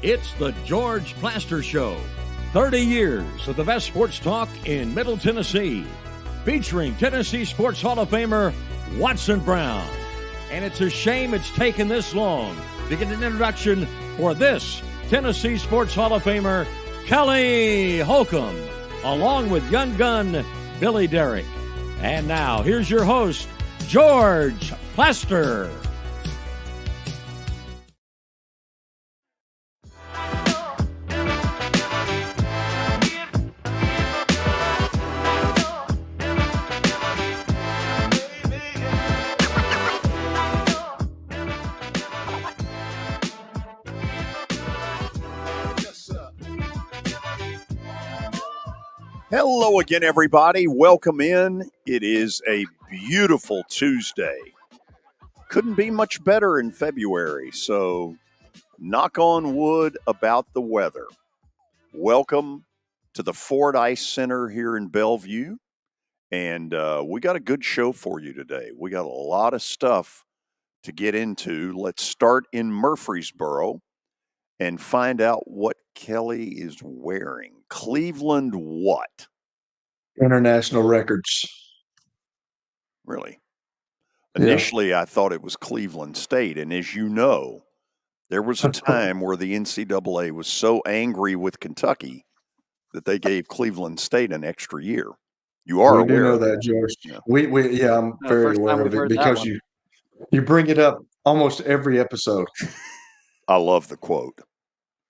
It's the George Plaster Show. 30 years of the best sports talk in Middle Tennessee. Featuring Tennessee Sports Hall of Famer Watson Brown. And it's a shame it's taken this long to get an introduction for this Tennessee Sports Hall of Famer, Kelly Holcomb, along with young gun Billy Derrick. And now, here's your host, George Plaster. Hello again, everybody. Welcome in. It is a beautiful Tuesday. Couldn't be much better in February, so knock on wood about the weather. Welcome to the Ford Ice Center here in Bellevue, and we got a good show for you today. We got a lot of stuff to get into. Let's start in Murfreesboro and find out what Kelly is wearing. Cleveland what? International Records. Really? Initially, I thought it was Cleveland State. And as you know, there was a time where the NCAA was so angry with Kentucky that they gave Cleveland State an extra year. You are aware do know of that, George. Yeah. I'm very aware of it because you bring it up almost every episode. I love the quote.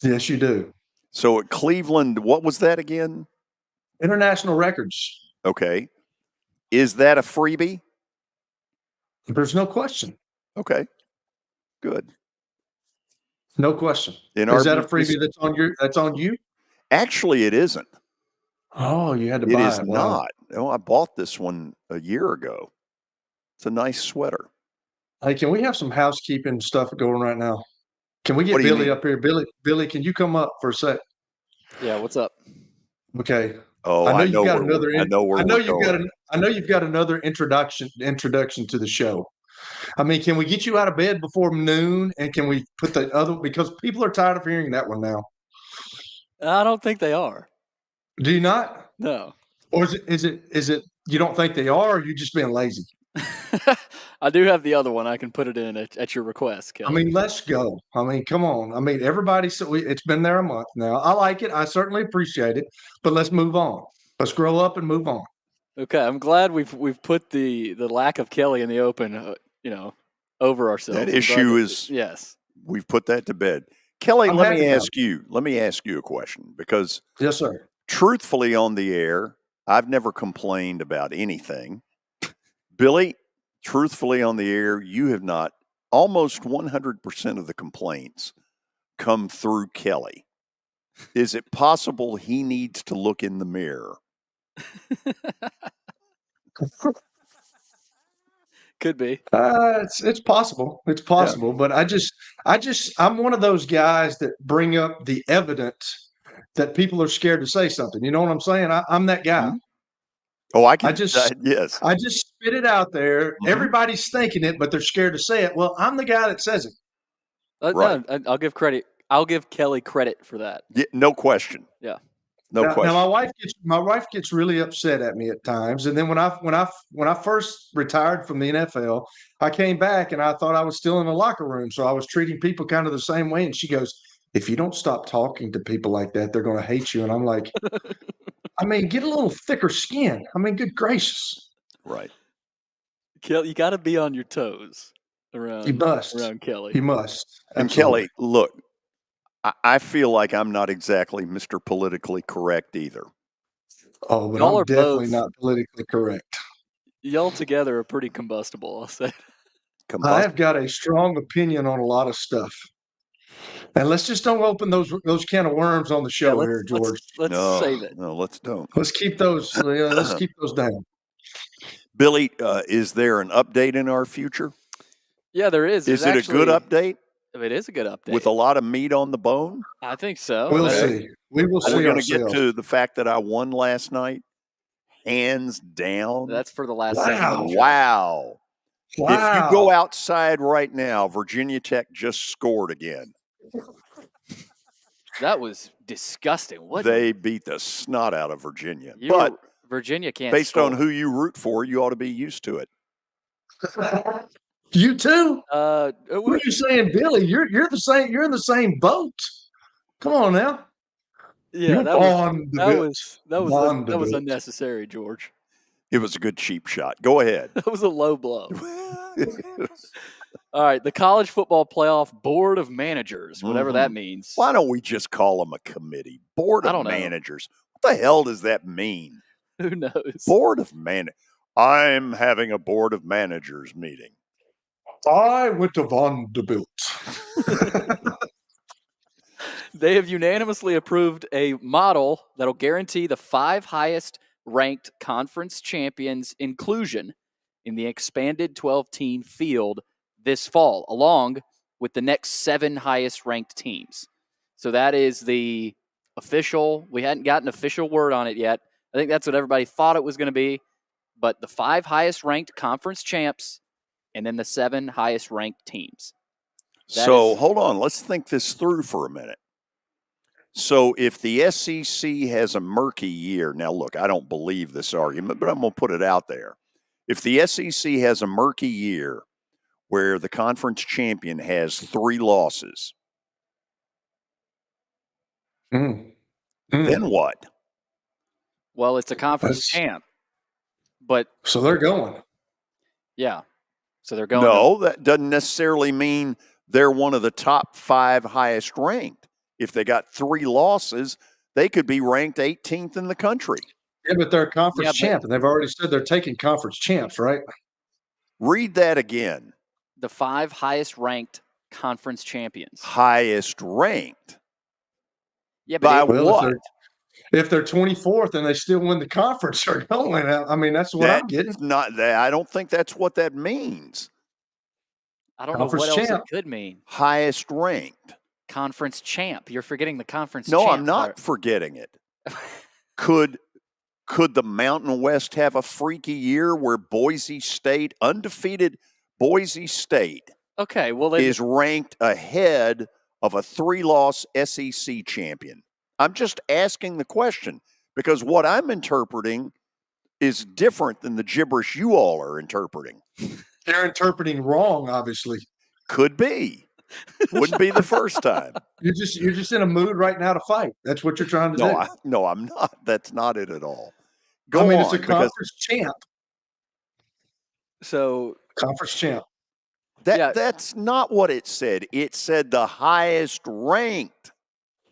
Yes, you do. So at Cleveland, what was that again? International Records. Okay. Is that a freebie? There's no question. Okay. Good. No question. Is that a freebie that's on you? Actually, it isn't. Oh, you had to buy it. It is not. No, I bought this one a year ago. It's a nice sweater. Hey, can we have some housekeeping stuff going right now? Can we get Billy up here? Billy, can you come up for a sec? Yeah, what's up? Okay. Oh, I know you've got another introduction to the show. I mean, can we get you out of bed before noon? And can we put the other, because people are tired of hearing that one now. I don't think they are. Do you not? No. Or is it you don't think they are, or you just being lazy? I do have the other one. I can put it in at your request, Kelly. I mean, let's go. I mean, come on. I mean, it's been there a month now. I like it. I certainly appreciate it. But let's move on. Let's grow up and move on. Okay, I'm glad we've put the lack of Kelly in the open, over ourselves. That issue is yes. We've put that to bed. Kelly, let me ask you a question, because yes, sir. Truthfully, on the air, I've never complained about anything. Billy, truthfully on the air, you have not. Almost 100% of the complaints come through Kelly. Is it possible he needs to look in the mirror? Could be. It's possible. It's possible. Yeah. But I'm one of those guys that bring up the evidence that people are scared to say something. You know what I'm saying? I'm that guy. Mm-hmm. Oh, yes. I just spit it out there. Mm-hmm. Everybody's thinking it, but they're scared to say it. Well, I'm the guy that says it. Right. No, I'll give credit. I'll give Kelly credit for that. Yeah, no question. Yeah. No question. Now my wife gets really upset at me at times. And then when I first retired from the NFL, I came back and I thought I was still in the locker room. So I was treating people kind of the same way. And she goes, "If you don't stop talking to people like that, they're going to hate you." And I'm like, I mean, get a little thicker skin. I mean, good gracious. Right. Kelly, you got to be on your toes around Kelly. You must. And Kelly, look, I feel like I'm not exactly Mr. Politically Correct either. Oh, but I'm definitely not politically correct. Y'all together are pretty combustible, I'll say. I have got a strong opinion on a lot of stuff. And let's just don't open those can of worms on the show here, George. Let's save it. No, let's don't. Let's keep those. Let's keep those down. Billy, is there an update in our future? Yeah, there is. Is it a good update? It is a good update. With a lot of meat on the bone? I think so. We'll see. We will see. We're going to get to the fact that I won last night. Hands down. That's for the last segment. Wow. If you go outside right now, Virginia Tech just scored again. That was disgusting. What They beat the snot out of Virginia. you But Virginia can't based score. on who you root for, you ought to be used to it. You too? What What are you saying, Billy? You're the same. You're in the same boat. Come on now. Yeah, You're that was Vanderbilt. unnecessary, George. It was a good cheap shot. Go ahead. That was a low blow. All right, the College Football Playoff Board of Managers, whatever that means. Why don't we just call them a committee? Board I of don't know. Managers. What the hell does that mean? Who knows? Board of Managers. I'm having a Board of Managers meeting. I went to Vanderbilt. They have unanimously approved a model that'll guarantee the 5 highest ranked conference champions inclusion in the expanded 12-team field this fall, along with the next 7 highest ranked teams. So that is the official. We hadn't gotten official word on it yet. I think that's what everybody thought it was going to be. But the 5 highest ranked conference champs and then the 7 highest ranked teams. Hold on. Let's think this through for a minute. So if the SEC has a murky year, now look, I don't believe this argument, but I'm going to put it out there. If the SEC has a murky year where the conference champion has 3 losses, then what? Well, it's a conference champ. But so they're going. Yeah. So they're going. No, that doesn't necessarily mean they're one of the top 5 highest ranked. If they got 3 losses, they could be ranked 18th in the country. Yeah, but they're a conference champ, and they've already said they're taking conference champs, right? Read that again. The 5 highest ranked conference champions. Highest ranked? Yeah, but by what? If they're 24th and they still win the conference, they're going. I mean, that's what I'm getting. Not that. I don't think that's what that means. I don't know what else it could mean. Highest ranked. Conference champ. You're forgetting the conference champ. No, I'm not forgetting it. Could the Mountain West have a freaky year where Boise State, undefeated Boise State, is ranked ahead of a 3-loss SEC champion? I'm just asking the question because what I'm interpreting is different than the gibberish you all are interpreting. They're interpreting wrong, obviously. Could be. Wouldn't be the first time. You're just in a mood right now to fight. That's what you're trying to do. No, I'm not. That's not it at all. Go on. It's a conference champ. So conference champ. That's not what it said. It said the highest ranked.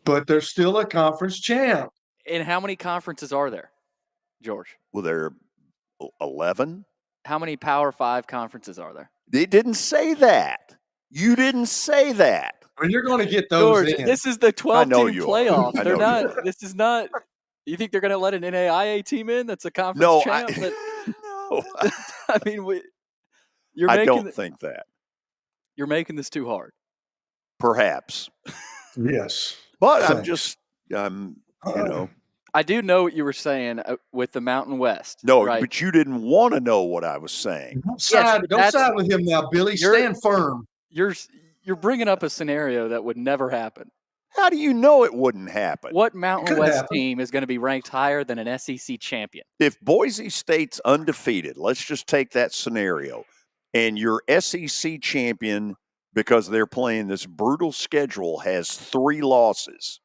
But they're still a conference champ. And how many conferences are there, George? Well, there are 11. How many Power 5 conferences are there? It didn't say that. You didn't say that. Well, you're going to get those George, in. This is the 12-team playoff. They're not. This is not. You think they're going to let an NAIA team in? That's a conference champ. No. I mean, I don't think that. You're making this too hard. Perhaps. Yes. But I'm I do know what you were saying with the Mountain West. No, right? But you didn't want to know what I was saying. Don't side with him now, Billy. Stand firm. You're bringing up a scenario that would never happen. How do you know it wouldn't happen? What Mountain West team is going to be ranked higher than an SEC champion? If Boise State's undefeated, let's just take that scenario, and your SEC champion, because they're playing this brutal schedule, has 3 losses.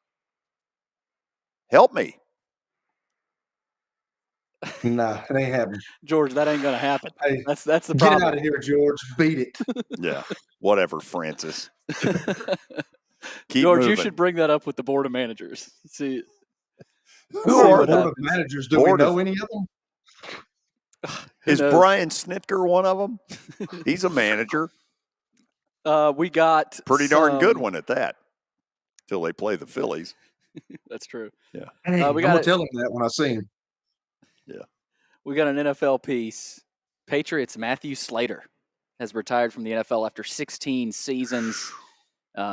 Help me. Nah, it ain't happening. George, that ain't going to happen. Hey, that's the problem. Get out of here, George. Beat it. Yeah, whatever, Francis. George, moving. You should bring that up with the Board of Managers. See, who are the Board of Managers? Do we know any of them? Is Brian Snitker one of them? He's a manager. We got pretty darn good one at that. Till they play the Phillies. That's true. Yeah. Hey, I'm gonna tell him that when I see him. Yeah. We got an NFL piece. Patriots Matthew Slater has retired from the NFL after 16 seasons.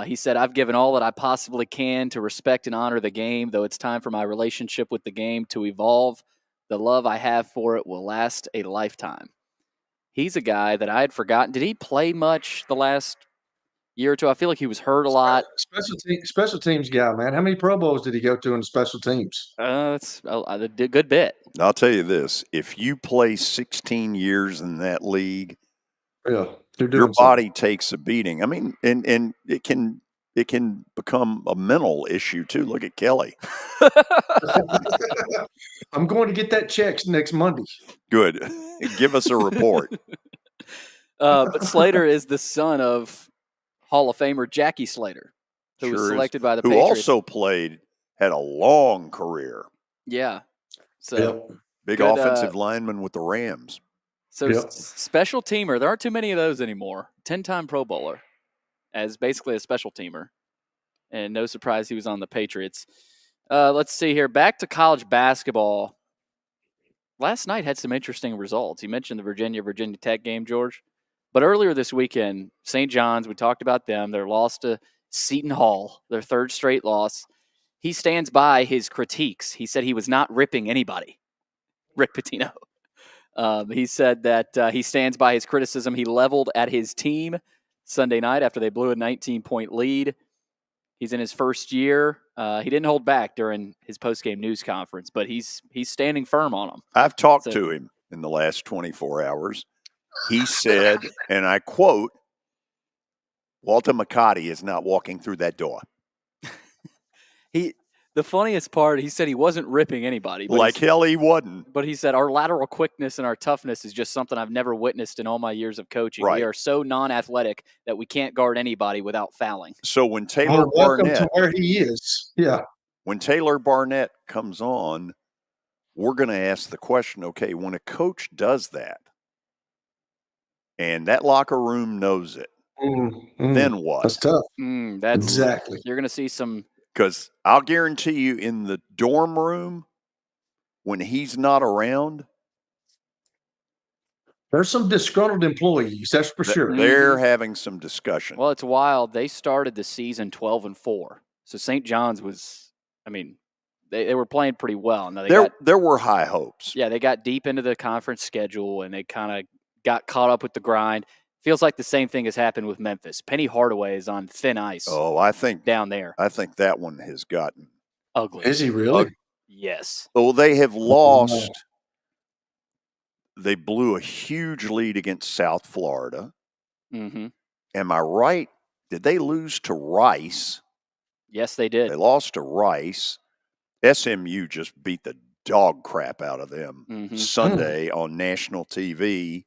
He said, "I've given all that I possibly can to respect and honor the game, though it's time for my relationship with the game to evolve. The love I have for it will last a lifetime." He's a guy that I had forgotten. Did he play much the last year or two. I feel like he was hurt a lot. Special teams guy, man. How many Pro Bowls did he go to in special teams? It's a good bit. I'll tell you this: if you play 16 years in that league, Yeah, they're doing your body something. takes a beating. I mean, and it can become a mental issue too. Look at Kelly. I'm going to get that check next Monday. Good. Give us a report. But Slater is the son of Hall of Famer Jackie Slater, who was Sure is. selected by the Who Patriots. also had a long career. Yeah. So Yep. Big Good, offensive lineman with the Rams. So Yep. special teamer, there aren't too many of those anymore. 10-time Pro Bowler as basically a special teamer. And no surprise he was on the Patriots. Let's see here. Back to college basketball. Last night had some interesting results. You mentioned the Virginia Tech game, George. But earlier this weekend, St. John's, we talked about them. Their loss to Seton Hall, their third straight loss. He stands by his critiques. He said he was not ripping anybody, Rick Pitino. He said that he stands by his criticism. He leveled at his team Sunday night after they blew a 19-point lead. He's in his first year. He didn't hold back during his post-game news conference, but he's standing firm on them. I've talked to him in the last 24 hours. He said, and I quote, Walter McCarty is not walking through that door. The funniest part, he said he wasn't ripping anybody. But like hell he wasn't. But he said, our lateral quickness and our toughness is just something I've never witnessed in all my years of coaching. Right. We are so non-athletic that we can't guard anybody without fouling. So when Taylor welcome Barnette, to where he is. Yeah. When Taylor Barnette comes on, we're going to ask the question, okay, when a coach does that, and that locker room knows it, then what? That's tough. Exactly. You're going to see some. Because I'll guarantee you in the dorm room, when he's not around, there's some disgruntled employees, that's for sure. They're having some discussion. Well, it's wild. They started the season 12-4. So St. John's was, they were playing pretty well. Now there were high hopes. Yeah, they got deep into the conference schedule, and they kind of got caught up with the grind. Feels like the same thing has happened with Memphis. Penny Hardaway is on thin ice. Oh, I think down there. I think that one has gotten ugly. Is he really? Yes. Oh, they have lost. They blew a huge lead against South Florida. Mm-hmm. Am I right? Did they lose to Rice? Yes, they did. They lost to Rice. SMU just beat the dog crap out of them Sunday on national TV.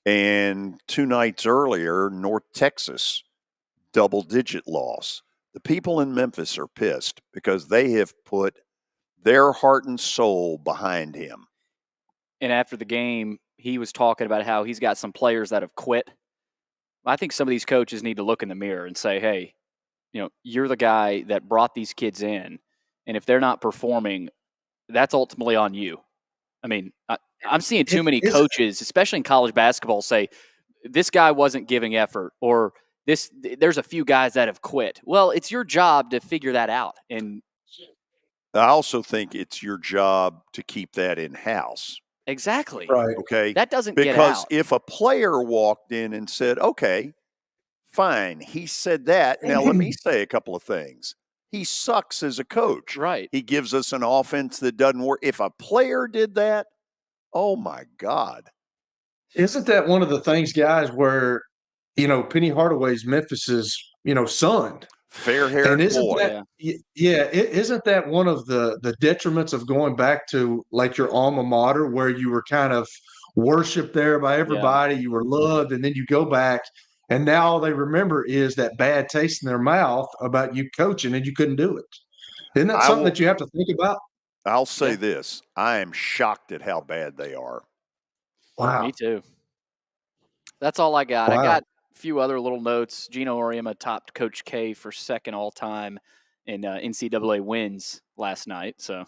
And 2 nights earlier, North Texas, double-digit loss. The people in Memphis are pissed because they have put their heart and soul behind him. And after the game, he was talking about how he's got some players that have quit. I think some of these coaches need to look in the mirror and say, hey, you're the guy that brought these kids in. And if they're not performing, that's ultimately on you. I'm seeing too many coaches, especially in college basketball, say this guy wasn't giving effort or there's a few guys that have quit. Well, it's your job to figure that out. And I also think it's your job to keep that in-house. Exactly. Right. Okay. That doesn't get out. Because if a player walked in and said, okay, fine, he said that. Now let me say a couple of things. He sucks as a coach. Right. He gives us an offense that doesn't work. If a player did that, oh my God. Isn't that one of the things, guys, where, Penny Hardaway's Memphis's, son? Fair-haired boy. Isn't that one of the detriments of going back to like your alma mater where you were kind of worshipped there by everybody, you were loved, and then you go back and now all they remember is that bad taste in their mouth about you coaching and you couldn't do it. Isn't that something that you have to think about? I'll say this. I am shocked at how bad they are. Wow. Me too. That's all I got. Wow. I got a few other little notes. Gino Auriemma topped Coach K for second all-time in NCAA wins last night. So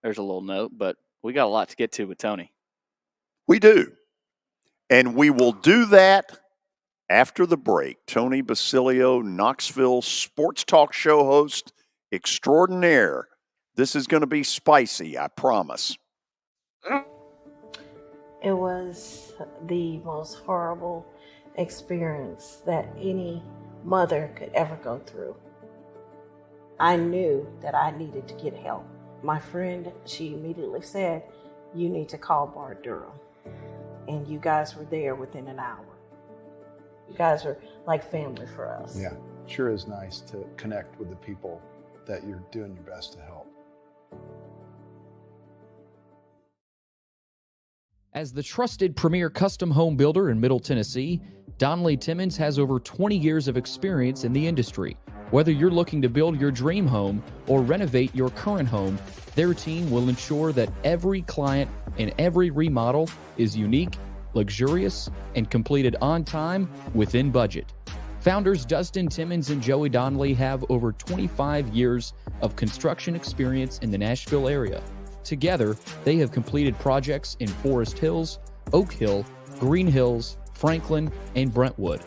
there's a little note, but we got a lot to get to with Tony. We do. And we will do that after the break. Tony Basilio, Knoxville sports talk show host extraordinaire. This is going to be spicy, I promise. It was the most horrible experience that any mother could ever go through. I knew that I needed to get help. My friend, she immediately said, you need to call Bart Durham. And you guys were there within an hour. You guys are like family for us. Yeah, sure is nice to connect with the people that you're doing your best to help. As the trusted premier custom home builder in Middle Tennessee, Donnelly Timmons has over 20 years of experience in the industry. Whether you're looking to build your dream home or renovate your current home, their team will ensure that every client and every remodel is unique, luxurious, and completed on time within budget. Founders Dustin Timmons and Joey Donnelly have over 25 years of construction experience in the Nashville area. Together, they have completed projects in Forest Hills, Oak Hill, Green Hills, Franklin, and Brentwood.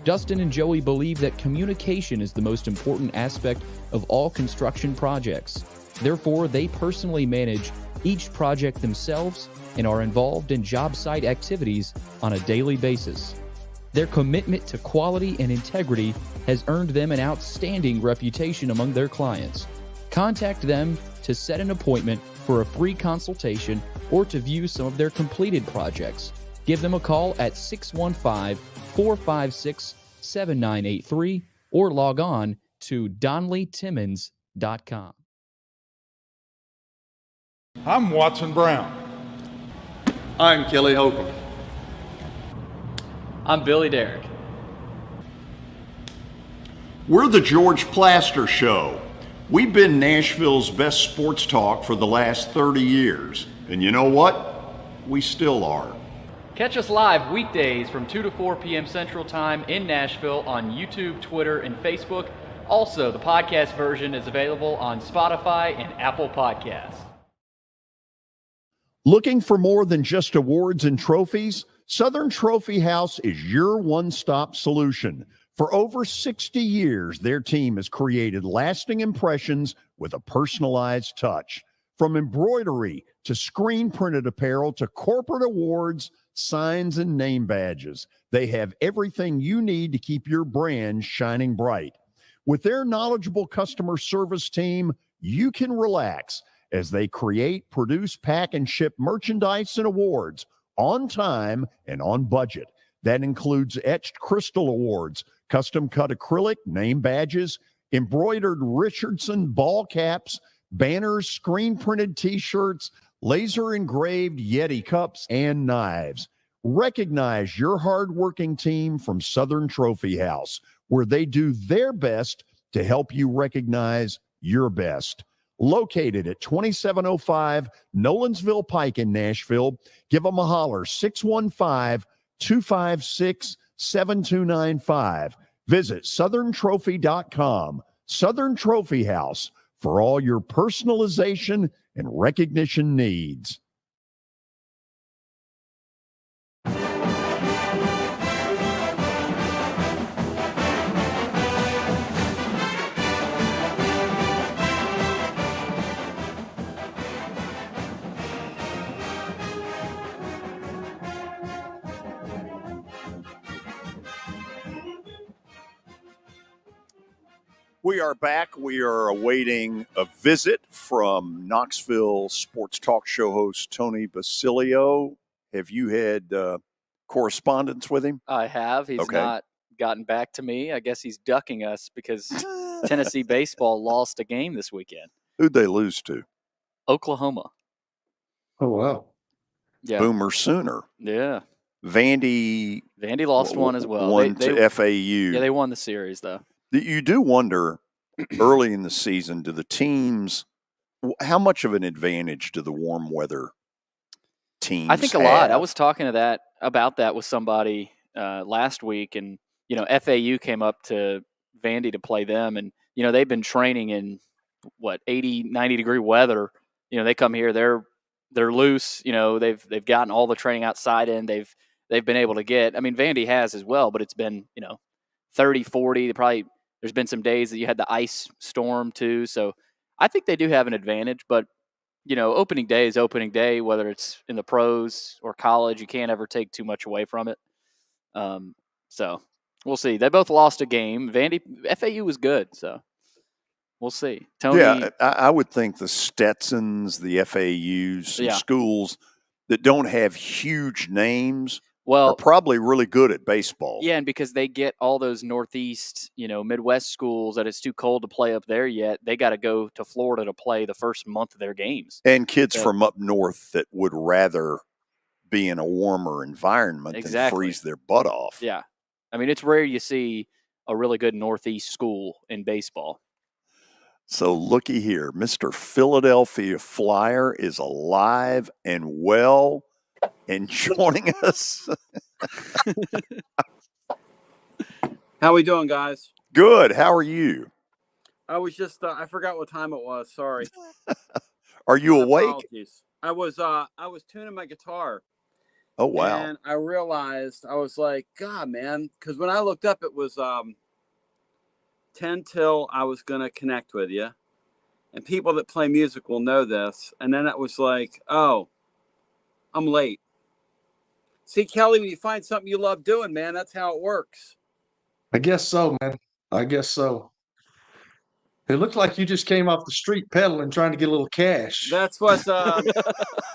Dustin and Joey believe that communication is the most important aspect of all construction projects. Therefore, they personally manage each project themselves and are involved in job site activities on a daily basis. Their commitment to quality and integrity has earned them an outstanding reputation among their clients. Contact them to set an appointment for a free consultation or to view some of their completed projects. Give them a call at 615-456-7983 or log on to DonnellyTimmons.com. I'm Watson Brown. I'm Kelly Holcomb. I'm Billy Derrick. We're the George Plaster Show. We've been Nashville's best sports talk for the last 30 years. And you know what? We still are. Catch us live weekdays from 2 to 4 p.m. Central Time in Nashville on YouTube, Twitter, and Facebook. Also, the podcast version is available on Spotify and Apple Podcasts. Looking for more than just awards and trophies? Southern Trophy House is your one-stop solution. For over 60 years, their team has created lasting impressions with a personalized touch. From embroidery to screen-printed apparel to corporate awards, signs, and name badges, they have everything you need to keep your brand shining bright. With their knowledgeable customer service team, you can relax as they create, produce, pack, and ship merchandise and awards on time and on budget. That includes etched crystal awards, custom-cut acrylic name badges, embroidered Richardson ball caps, banners, screen-printed T-shirts, laser-engraved Yeti cups, and knives. Recognize your hard-working team from Southern Trophy House, where they do their best to help you recognize your best. Located at 2705 Nolensville Pike in Nashville, give them a holler, 615-256-7295. Visit southerntrophy.com. Southern Trophy House, for all your personalization and recognition needs. We are back. We are awaiting a visit from Knoxville sports talk show host Tony Basilio. Have you had correspondence with him? I have. He's not gotten back to me. I guess he's ducking us because Tennessee baseball lost a game this weekend. Who'd they lose to? Oklahoma. Oh, wow. Yeah. Boomer Sooner. Yeah. Vandy lost one as well. Won to FAU. Yeah, they won the series, though. You do wonder early in the season, do the teams, how much of an advantage do the warm weather teams I think a have? lot. I was talking to about that with somebody last week, and FAU came up to Vandy to play them, and they've been training in 80, 90 degree weather. They come here, they're loose. They've gotten all the training outside in. They've been able to get. I mean, Vandy has as well, but it's been 30, 40. There's been some days that you had the ice storm too. So I think they do have an advantage, but opening day is opening day, whether it's in the pros or college, you can't ever take too much away from it. So We'll see. They both lost a game. FAU was good, so we'll see. Tony, Yeah, I would think the Stetsons, the FAUs, some schools that don't have huge names are probably really good at baseball. Yeah, and because they get all those Northeast, Midwest schools that it's too cold to play up there yet, they got to go to Florida to play the first month of their games. And kids from up north that would rather be in a warmer environment than freeze their butt off. Yeah. I mean, it's rare you see a really good Northeast school in baseball. So looky here, Mr. Philadelphia Flyer is alive and well and joining us. How we doing, guys? Good. How are you? I was just I forgot what time it was. Sorry. Are you awake? Apologies. I was tuning my guitar. Oh wow. And I realized, I was like, God, man, because when I looked up it was 10 till I was gonna connect with you. And people that play music will know this. And then it was like, oh, I'm late. See, Kelly, when you find something you love doing, man, that's how it works. I guess so, man. I guess so. It looked like you just came off the street pedaling, trying to get a little cash. That's what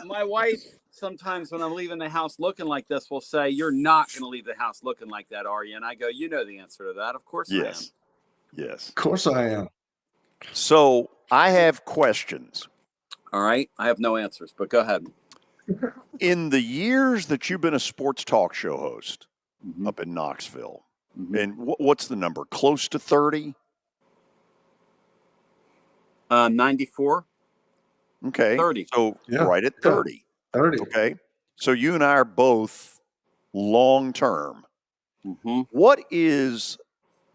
my wife, sometimes when I'm leaving the house looking like this, will say, you're not going to leave the house looking like that, are you? And I go, you know the answer to that. Of course I am. Yes. Of course I am. So I have questions. All right. I have no answers, but go ahead. In the years that you've been a sports talk show host up in Knoxville, and what's the number? Close to 30? 94. Okay. 30. So right at 30. 30. Okay. So you and I are both long term. What is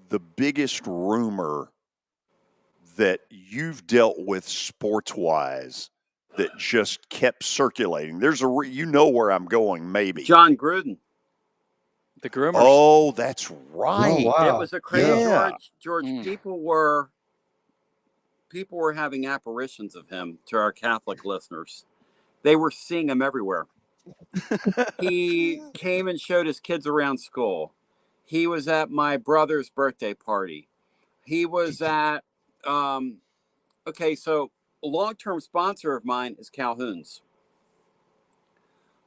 the biggest rumor that you've dealt with sports wise that just kept circulating? There's you know where I'm going, maybe. John Gruden. The groomers. Oh, that's right. Oh, wow. It was a crazy George. People were having apparitions of him, to our Catholic listeners. They were seeing him everywhere. He came and showed his kids around school. He was at my brother's birthday party. He was at, so a long-term sponsor of mine is Calhoun's.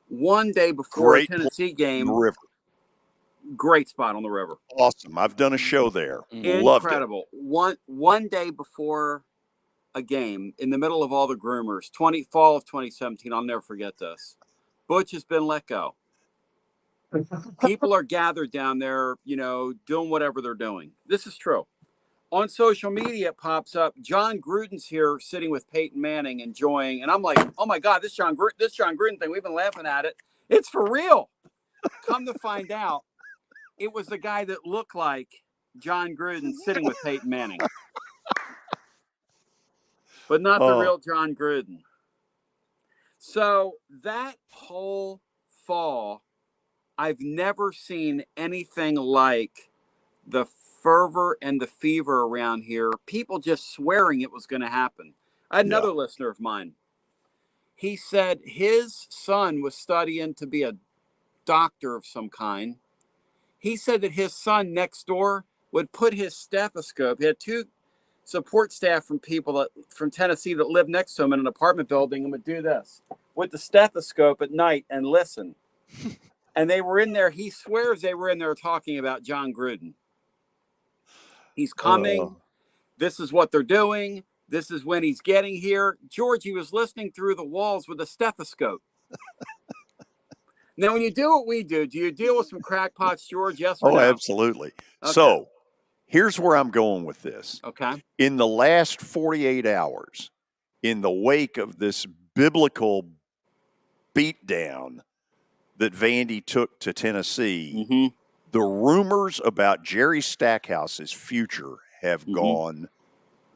One day before a Tennessee game, great spot on the river. Awesome. I've done a show there. Incredible. One day before a game, in the middle of all the groomers, fall of 2017, I'll never forget this. Butch has been let go. People are gathered down there, doing whatever they're doing. This is true. On social media, it pops up, John Gruden's here sitting with Peyton Manning enjoying, and I'm like, oh my God, this John Gruden thing, we've been laughing at it. It's for real. Come to find out, it was the guy that looked like John Gruden sitting with Peyton Manning. But not the real John Gruden. So that whole fall, I've never seen anything like the fervor and the fever around here. People just swearing it was going to happen. I had another listener of mine. He said his son was studying to be a doctor of some kind. He said that his son next door would put his stethoscope. He had two support staff from Tennessee that lived next to him in an apartment building and would do this with the stethoscope at night and listen. And they were in there. He swears they were in there talking about John Gruden. He's coming. This is what they're doing. This is when he's getting here. George, he was listening through the walls with a stethoscope. Now, when you do what we do you deal with some crackpots, George? Yes or no? Oh, absolutely. Okay. So here's where I'm going with this. Okay. In the last 48 hours, in the wake of this biblical beatdown that Vandy took to Tennessee, the rumors about Jerry Stackhouse's future have gone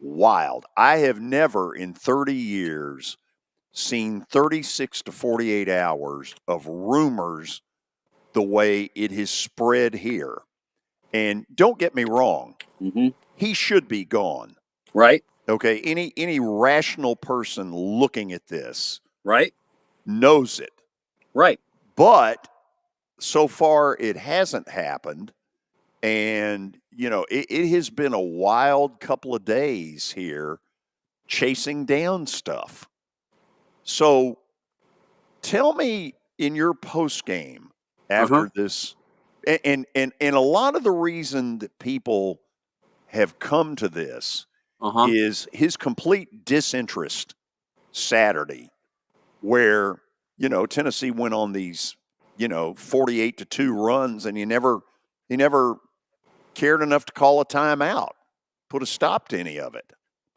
wild. I have never in 30 years seen 36 to 48 hours of rumors the way it has spread here. And don't get me wrong, he should be gone. Right. Okay. Any rational person looking at this knows it. Right. But so far it hasn't happened. And, it has been a wild couple of days here chasing down stuff. So tell me in your post game after this, and a lot of the reason that people have come to this is his complete disinterest Saturday, where, Tennessee went on these, 48-2 runs, and he never cared enough to call a timeout, put a stop to any of it.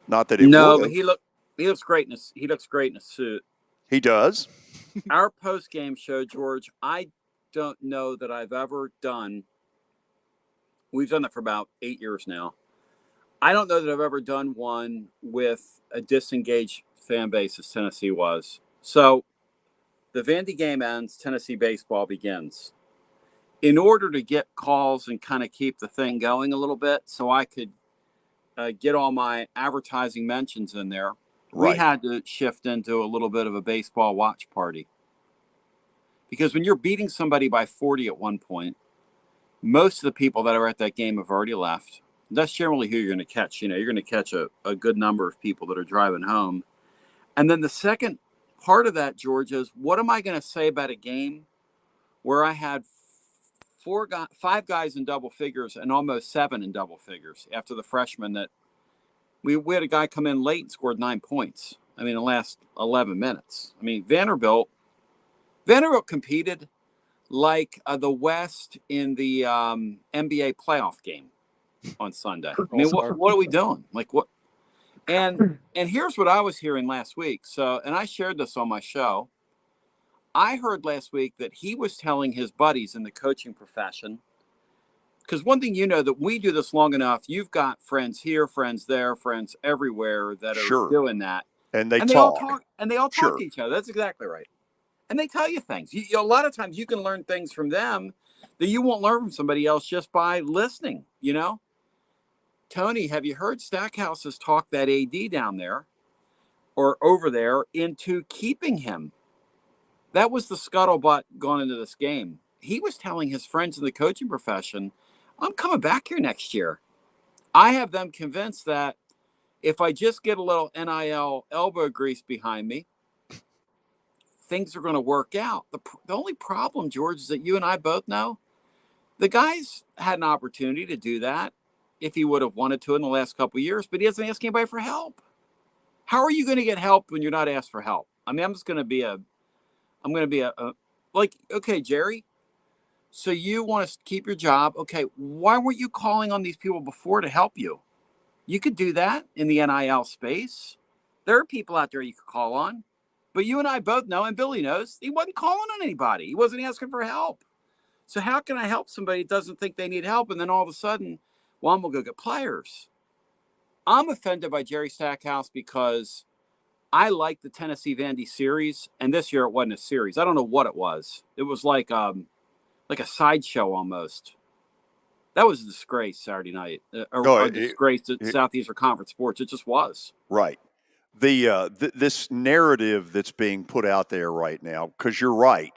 Not that it No, would. but he looks great he looks great in a suit. He does. Our post game show, George, I don't know that I've ever done. We've done that for about 8 years now. I don't know that I've ever done one with a disengaged fan base as Tennessee was. So the Vandy game ends, Tennessee baseball begins. In order to get calls and kind of keep the thing going a little bit so I could get all my advertising mentions in there, we had to shift into a little bit of a baseball watch party. Because when you're beating somebody by 40 at one point, most of the people that are at that game have already left. That's generally who you're going to catch. You're going to catch a good number of people that are driving home. And then the second part of that, George, is what am I going to say about a game where I had 5 guys in double figures and almost 7 in double figures after the freshman that we had a guy come in late and scored 9 points. I mean, the last 11 minutes. I mean, Vanderbilt competed like the West in the NBA playoff game on Sunday. I mean, what are we doing? Like what? And here's what I was hearing last week. So, and I shared this on my show. I heard last week that he was telling his buddies in the coaching profession, because one thing that we do this long enough, you've got friends here, friends there, friends everywhere that are doing that. And they all talk to each other. That's exactly right. And they tell you things. A lot of times you can learn things from them that you won't learn from somebody else just by listening, Tony, have you heard Stackhouse has talked that AD down there or over there into keeping him? That was the scuttlebutt going into this game. He was telling his friends in the coaching profession, I'm coming back here next year. I have them convinced that if I just get a little NIL elbow grease behind me, things are going to work out. The only problem, George, is that you and I both know the guy's had an opportunity to do that if he would have wanted to in the last couple of years, but he hasn't asked anybody for help. How are you going to get help when you're not asked for help? I mean, I'm going to be okay, Jerry, so you want to keep your job. Okay, why weren't you calling on these people before to help you? You could do that in the NIL space. There are people out there you could call on. But you and I both know, and Billy knows, he wasn't calling on anybody. He wasn't asking for help. So how can I help somebody that doesn't think they need help? And then all of a sudden, well, I'm going to go get players. I'm offended by Jerry Stackhouse because I like the Tennessee Vandy series. And this year it wasn't a series. I don't know what it was. It was like a sideshow almost. That was a disgrace Saturday night. A disgrace to Southeastern Conference sports. It just was. Right. This narrative that's being put out there right now, because you're right,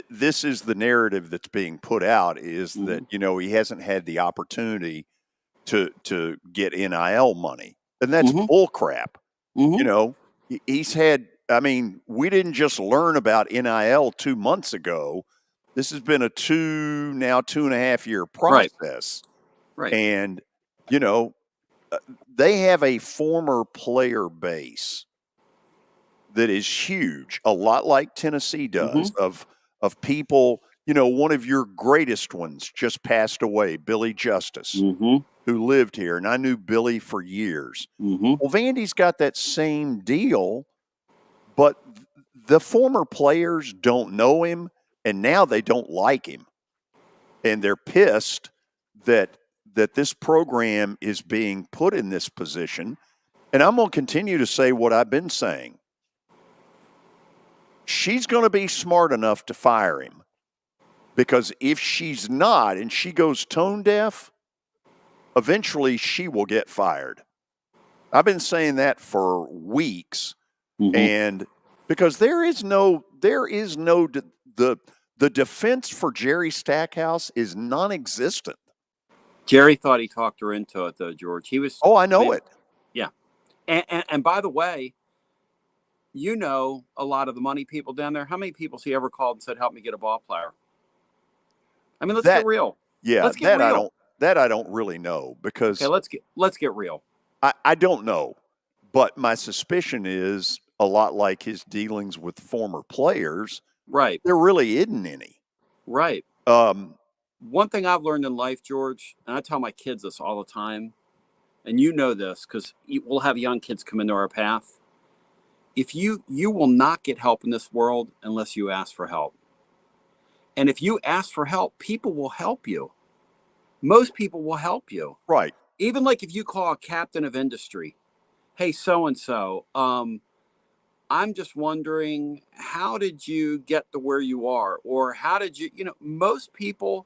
this is the narrative that's being put out is that he hasn't had the opportunity to get NIL money, and that's bull crap. He's had. I mean, we didn't just learn about NIL 2 months ago. This has been a 2.5 year process, right? And they have a former player base that is huge, a lot like Tennessee does, of people. One of your greatest ones just passed away, Billy Justice, who lived here, and I knew Billy for years. Well, Vandy's got that same deal, but the former players don't know him, and now they don't like him, and they're pissed that this program is being put in this position. And I'm going to continue to say what I've been saying. She's going to be smart enough to fire him, because if she's not and she goes tone deaf, eventually she will get fired. I've been saying that for weeks. And because the defense for Jerry Stackhouse is non-existent. Jerry thought he talked her into it, though, George. He was. Oh, I know it. Yeah. And by the way, you know a lot of the money people down there. How many people has he ever called and said, "Help me get a ball player"? I mean, let's get real. Yeah, let's get real. I don't really know because. Okay, let's get real. I don't know, but my suspicion is a lot like his dealings with former players. Right. There really isn't any. Right. One thing I've learned in life, George, and I tell my kids this all the time, and you know this because we'll have young kids come into our path. If you will not get help in this world unless you ask for help. And if you ask for help, people will help you. Most people will help you. Right. Even like if you call a captain of industry, hey, so-and-so, I'm just wondering, how did you get to where you are? Or how did you, most people,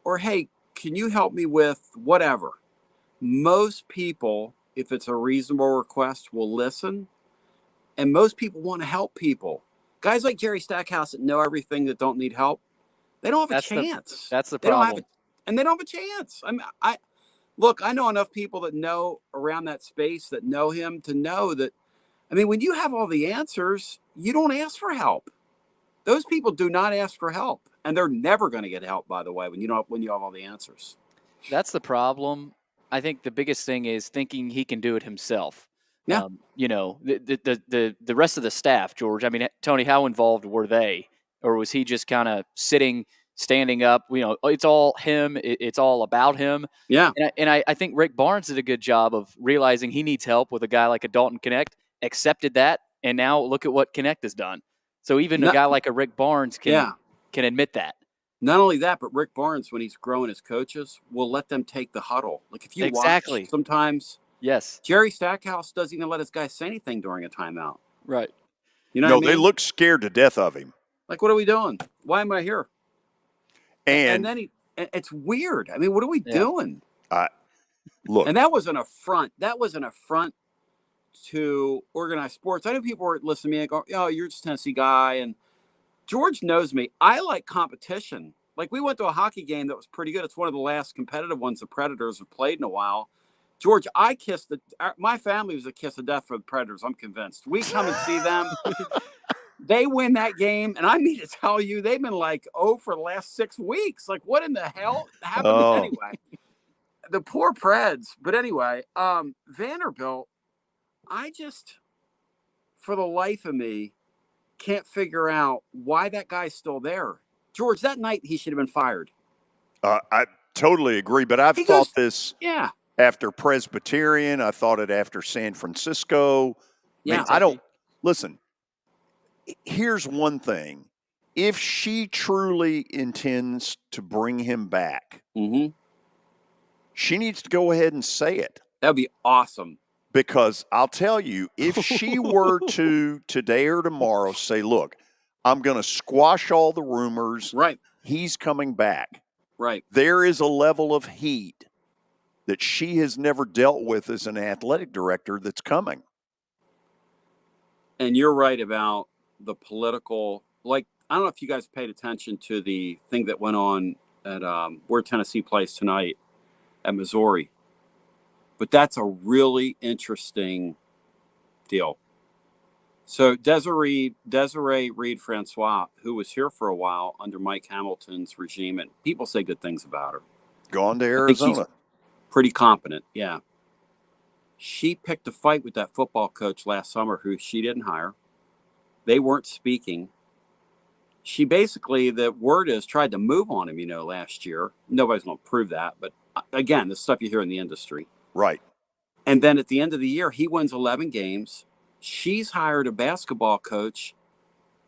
or hey, can you help me with whatever? Most people, if it's a reasonable request, will listen. And most people want to help people. Guys like Jerry Stackhouse that know everything that don't need help, they don't have a chance. That's the problem. They don't have a chance. I mean, I know enough people that know around that space that know him to know that, I mean, when you have all the answers, you don't ask for help. Those people do not ask for help. And they're never going to get help, by the way, when you have all the answers. That's the problem. I think the biggest thing is thinking he can do it himself. Yeah. The rest of the staff, George, I mean, Tony, how involved were they? Or was he just kind of standing up? It's all him. It's all about him. Yeah. And I think Rick Barnes did a good job of realizing he needs help with a guy like a Dalton Connect, accepted that, and now look at what Connect has done. So even a guy like a Rick Barnes can admit that. Not only that, but Rick Barnes, when he's growing his coaches, will let them take the huddle. Like if you watch sometimes, yes, Jerry Stackhouse doesn't even let his guys say anything during a timeout. Right. You know what I mean? They look scared to death of him. Like, what are we doing? Why am I here? And then it's weird. I mean, what are we doing? Look. And that was an affront. That was an affront to organized sports. I know people were listening to me and go, "Oh, you're just a Tennessee guy." And George knows me. I like competition. Like, we went to a hockey game that was pretty good. It's one of the last competitive ones the Predators have played in a while. George, my family was a kiss of death for the Predators. I'm convinced. We come and see them. They win that game. And I mean to tell you, they've been like, for the last 6 weeks. Like, what in the hell happened? Anyway, the poor Preds. But anyway, Vanderbilt, I just, for the life of me, can't figure out why that guy's still there. George, that night he should have been fired. I totally agree, but I've thought this after Presbyterian. I thought it after San Francisco. Yeah. I don't – listen, here's one thing. If she truly intends to bring him back, she needs to go ahead and say it. That would be awesome. Because I'll tell you, if she were to today or tomorrow say, look, I'm going to squash all the rumors. Right. He's coming back. Right. There is a level of heat that she has never dealt with as an athletic director that's coming. And you're right about the political, like, I don't know if you guys paid attention to the thing that went on at where Tennessee plays tonight at Missouri. But that's a really interesting deal. So Desiree Reed Francois, who was here for a while under Mike Hamilton's regime, and people say good things about her. Gone to Arizona. Pretty competent, yeah. She picked a fight with that football coach last summer who she didn't hire. They weren't speaking. She basically, the word is, tried to move on him, last year. Nobody's going to prove that. But again, the stuff you hear in the industry. Right. And then at the end of the year, he wins 11 games. She's hired a basketball coach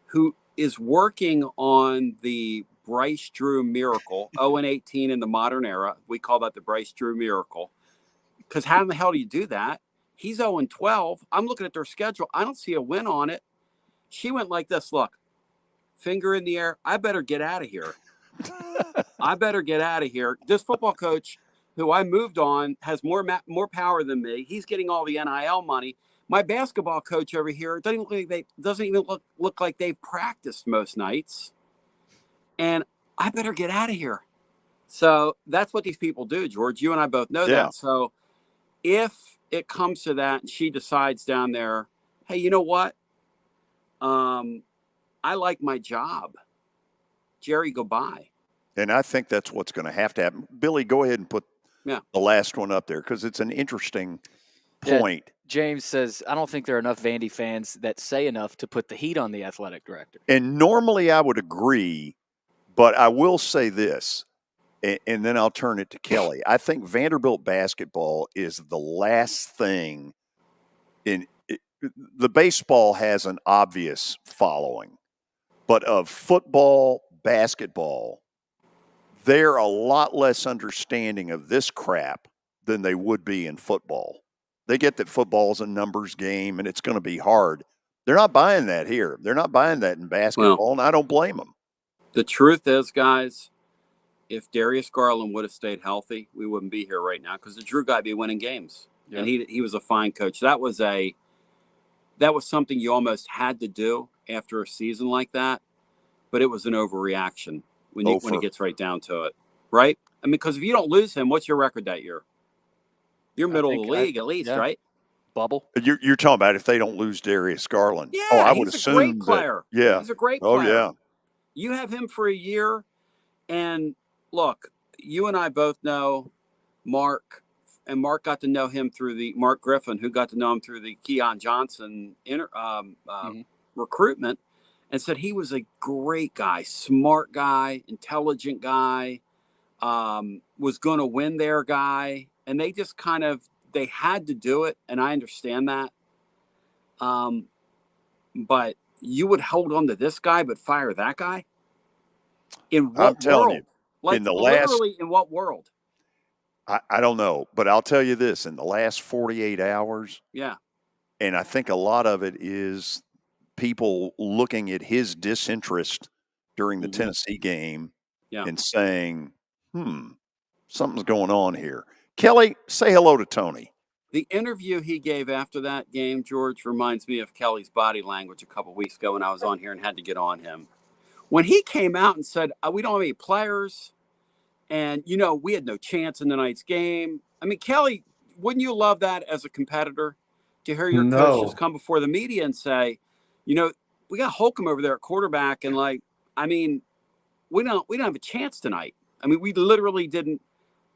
who is working on the Bryce Drew miracle, 0-18 in the modern era. We call that the Bryce Drew miracle. Because how in the hell do you do that? He's 0-12. I'm looking at their schedule. I don't see a win on it. She went like this. Look, finger in the air. I better get out of here. I better get out of here. This football coach who I moved on has more power than me. He's getting all the NIL money. My basketball coach over here doesn't even look like they've practiced most nights. And I better get out of here. So that's what these people do, George. You and I both know that. So if it comes to that and she decides down there, hey, you know what? I like my job. Jerry, go by. And I think that's what's going to happen. Billy, go ahead and put the last one up there because it's an interesting point. Yeah, James says, I don't think there are enough Vandy fans that say enough to put the heat on the athletic director. And normally I would agree, but I will say this, and then I'll turn it to Kelly. I think Vanderbilt basketball is the last thing the baseball has an obvious following, but of football, basketball, they're a lot less understanding of this crap than they would be in football. They get that football's a numbers game and it's going to be hard. They're not buying that here. They're not buying that in basketball, and I don't blame them. The truth is, guys, if Darius Garland would have stayed healthy, we wouldn't be here right now because the Drew guy would be winning games. Yeah. And he was a fine coach. That was something you almost had to do after a season like that, but it was an overreaction when it gets right down to it, right? I mean, because if you don't lose him, what's your record that year? You're middle of the league at least, right? Bubble. You're talking about if they don't lose Darius Garland. Yeah, I would assume he's a great player. He's a great player. Oh, yeah. You have him for a year, and look, you and I both know Mark, and Mark got to know him through Mark Griffin, who got to know him through the Keon Johnson recruitment, and said he was a great guy, smart guy, intelligent guy, was going to win their guy. And they just they had to do it. And I understand that. But you would hold on to this guy, but fire that guy? In what world? Like, literally, in what world? I don't know, but I'll tell you this, in the last 48 hours. Yeah. And I think a lot of it is people looking at his disinterest during the Tennessee game and saying, something's going on here. Kelly, say hello to Tony. The interview he gave after that game, George, reminds me of Kelly's body language a couple weeks ago when I was on here and had to get on him. When he came out and said, we don't have any players, and, we had no chance in tonight's game. I mean, Kelly, wouldn't you love that as a competitor to hear your coaches come before the media and say, we got Holcomb over there at quarterback, and we don't have a chance tonight. I mean, we literally didn't.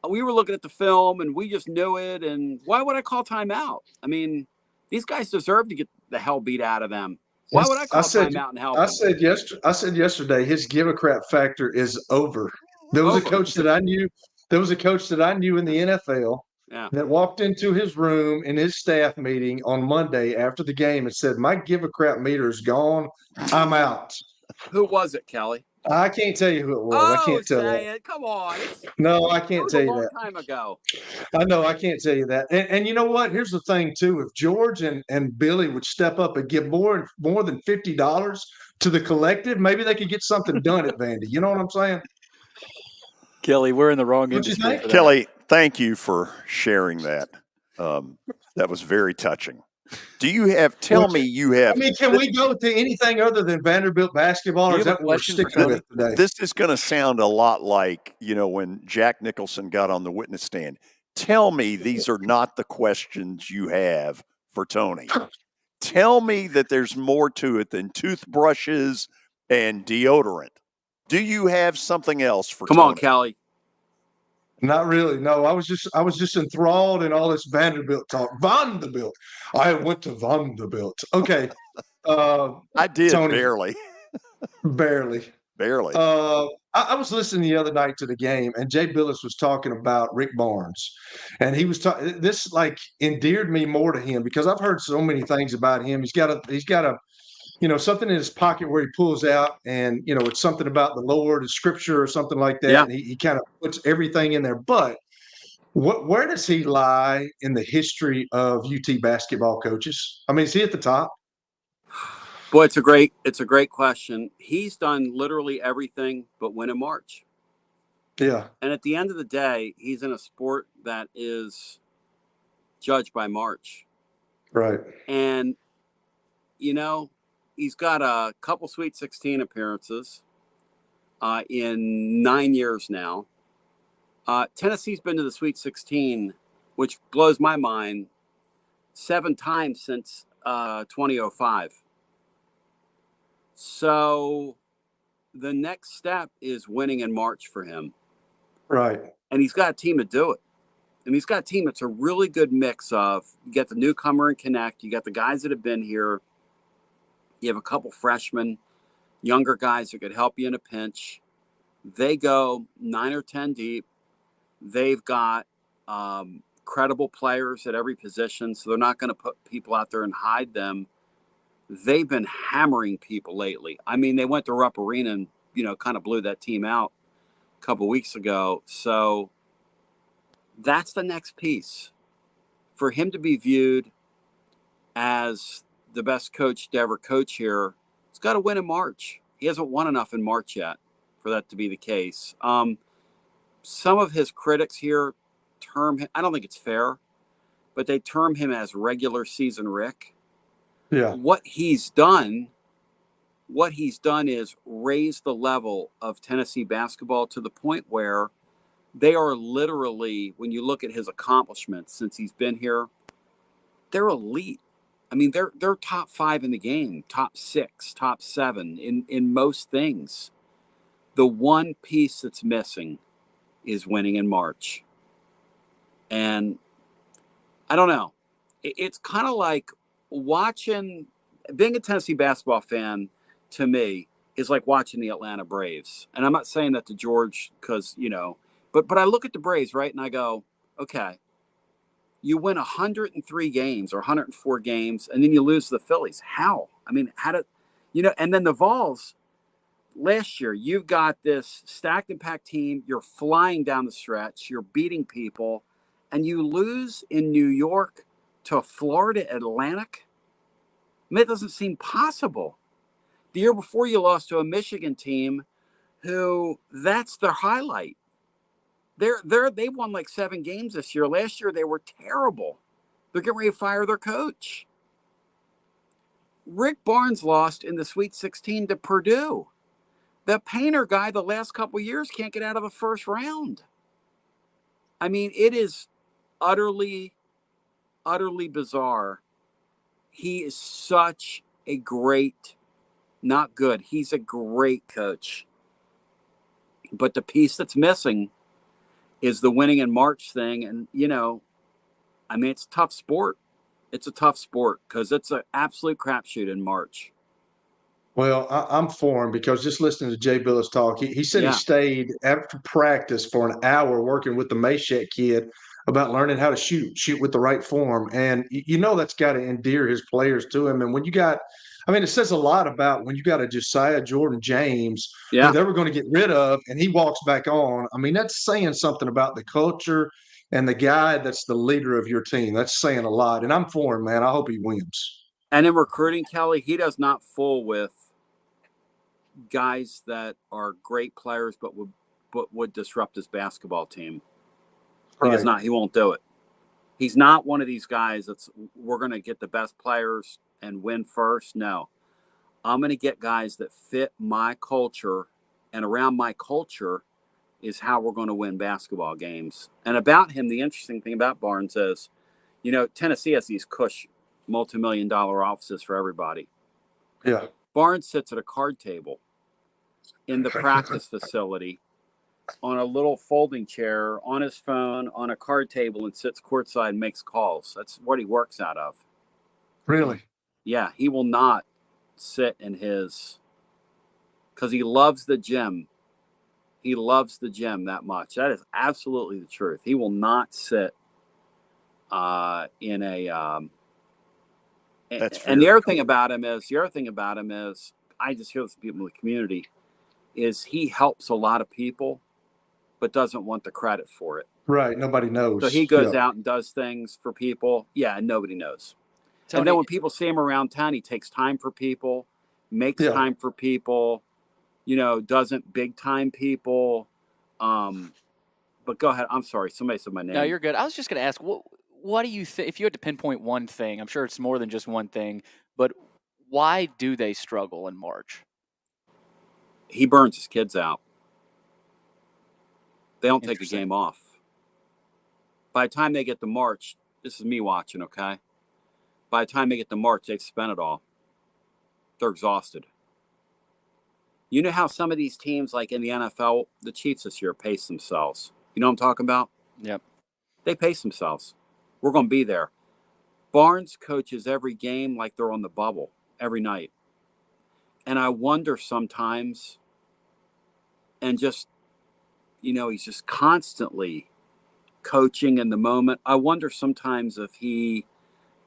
We were looking at the film and we just knew it. And why would I call timeout? I mean, these guys deserve to get the hell beat out of them. Why would I call timeout and help? I said yesterday, his give a crap factor is over. There was a coach that I knew. There was a coach that I knew in the NFL that walked into his room in his staff meeting on Monday after the game and said, "My give a crap meter is gone. I'm out." Who was it, Kelly? I can't tell you who it was. I can't tell you. Come on. No, I can't tell you that. A long time ago. I know. I can't tell you that. And you know what? Here's the thing, too. If George and Billy would step up and give more than $50 to the collective, maybe they could get something done at Vandy. You know what I'm saying? Kelly, we're in the wrong industry. Kelly, thank you for sharing that. That was very touching. Do you have? Tell me you have. I mean, can we go to anything other than Vanderbilt basketball? Or is that what we're sticking with today? This is going to sound a lot like when Jack Nicholson got on the witness stand. Tell me these are not the questions you have for Tony. Tell me that there's more to it than toothbrushes and deodorant. Do you have something else for Tony? Come on, Kelly. Not really. No, I was just enthralled in all this Vanderbilt talk. Vanderbilt. I went to Vanderbilt. Okay. I did, Tony, barely. Barely. I was listening the other night to the game, and Jay Billis was talking about Rick Barnes, and he was talking. This endeared me more to him because I've heard so many things about him. He's got a something in his pocket where he pulls out, and it's something about the Lord, the Scripture, or something like that. Yeah. And he kind of puts everything in there. But where does he lie in the history of UT basketball coaches? I mean, is he at the top? Boy, it's a great question. He's done literally everything but win in March. Yeah. And at the end of the day, he's in a sport that is judged by March. Right. And, he's got a couple Sweet 16 appearances in 9 years now. Tennessee's been to the Sweet 16, which blows my mind, 7 times since 2005. So the next step is winning in March for him. Right. And he's got a team to do it. And he's got a team that's a really good mix of, you got the newcomer and connect, you got the guys that have been here, you have a couple freshmen, younger guys that could help you in a pinch. They go 9 or 10 deep. They've got credible players at every position, so they're not going to put people out there and hide them. They've been hammering people lately. I mean, they went to Rupp Arena and, kind of blew that team out a couple weeks ago. So that's the next piece. For him to be viewed as the best coach to ever coach here, he's got to win in March. He hasn't won enough in March yet for that to be the case. Some of his critics here term him, I don't think it's fair, but they term him as regular season Rick. Yeah. What he's done is raise the level of Tennessee basketball to the point where they are literally, when you look at his accomplishments since he's been here, they're elite. I mean, they're top 5 in the game, top 6, top 7 in most things. The one piece that's missing is winning in March. And I don't know. It's kind of like being a Tennessee basketball fan to me is like watching the Atlanta Braves. And I'm not saying that to George because, but I look at the Braves, right? And I go, okay, you win 103 games or 104 games, and then you lose to the Phillies. How? I mean, and then the Vols, last year, you've got this stacked and packed team. You're flying down the stretch. You're beating people. And you lose in New York to a Florida Atlantic? I mean, it doesn't seem possible. The year before, you lost to a Michigan team who that's their highlight. They won like 7 games this year. Last year, they were terrible. They're getting ready to fire their coach. Rick Barnes lost in the Sweet 16 to Purdue. The Painter guy the last couple of years can't get out of the first round. I mean, it is utterly, utterly bizarre. He is such a great, not good, he's a great coach. But the piece that's missing is the winning in March thing. And, I mean, it's a tough sport. It's a tough sport because it's an absolute crapshoot in March. Well, I'm for him because just listening to Jay Billis talk, he said he stayed after practice for an hour working with the Mayshek kid about learning how to shoot with the right form. And, that's got to endear his players to him. And when it says a lot about when you got a Josiah Jordan James who they were going to get rid of and he walks back on. I mean, that's saying something about the culture and the guy that's the leader of your team. That's saying a lot. And I'm for him, man. I hope he wins. And in recruiting, Kelly, he does not fool with guys that are great players but would disrupt his basketball team. He does not. He won't do it. He's not one of these guys that's we're going to get the best players and win first. No. I'm going to get guys that fit my culture, and around my culture is how we're going to win basketball games. And about him, the interesting thing about Barnes is, Tennessee has these cush multi-million-dollar offices for everybody. Yeah. Barnes sits at a card table in the practice facility on a little folding chair, on his phone, on a card table, and sits courtside and makes calls. That's what he works out of. Really? Yeah, he will not sit in his, because he loves the gym. He loves the gym that much. That is absolutely the truth. He will not sit in a and the other thing about him is, I just hear this from people in the community, is he helps a lot of people, but doesn't want the credit for it. Right. Nobody knows. So he goes out and does things for people. Yeah, and nobody knows. Tony, and then when people see him around town, he takes time for people, makes time for people, doesn't big time people. But go ahead. I'm sorry. Somebody said my name. No, you're good. I was just going to ask, what do you think, if you had to pinpoint one thing, I'm sure it's more than just one thing, but why do they struggle in March? He burns his kids out. They don't take a game off. By the time they get to March, this is me watching, okay? By the time they get to March, they've spent it all. They're exhausted. You know how some of these teams, like in the NFL, the Chiefs this year pace themselves. You know what I'm talking about? Yep. They pace themselves. We're going to be there. Barnes coaches every game like they're on the bubble every night. And I wonder sometimes, and just, he's just constantly coaching in the moment. I wonder sometimes if he's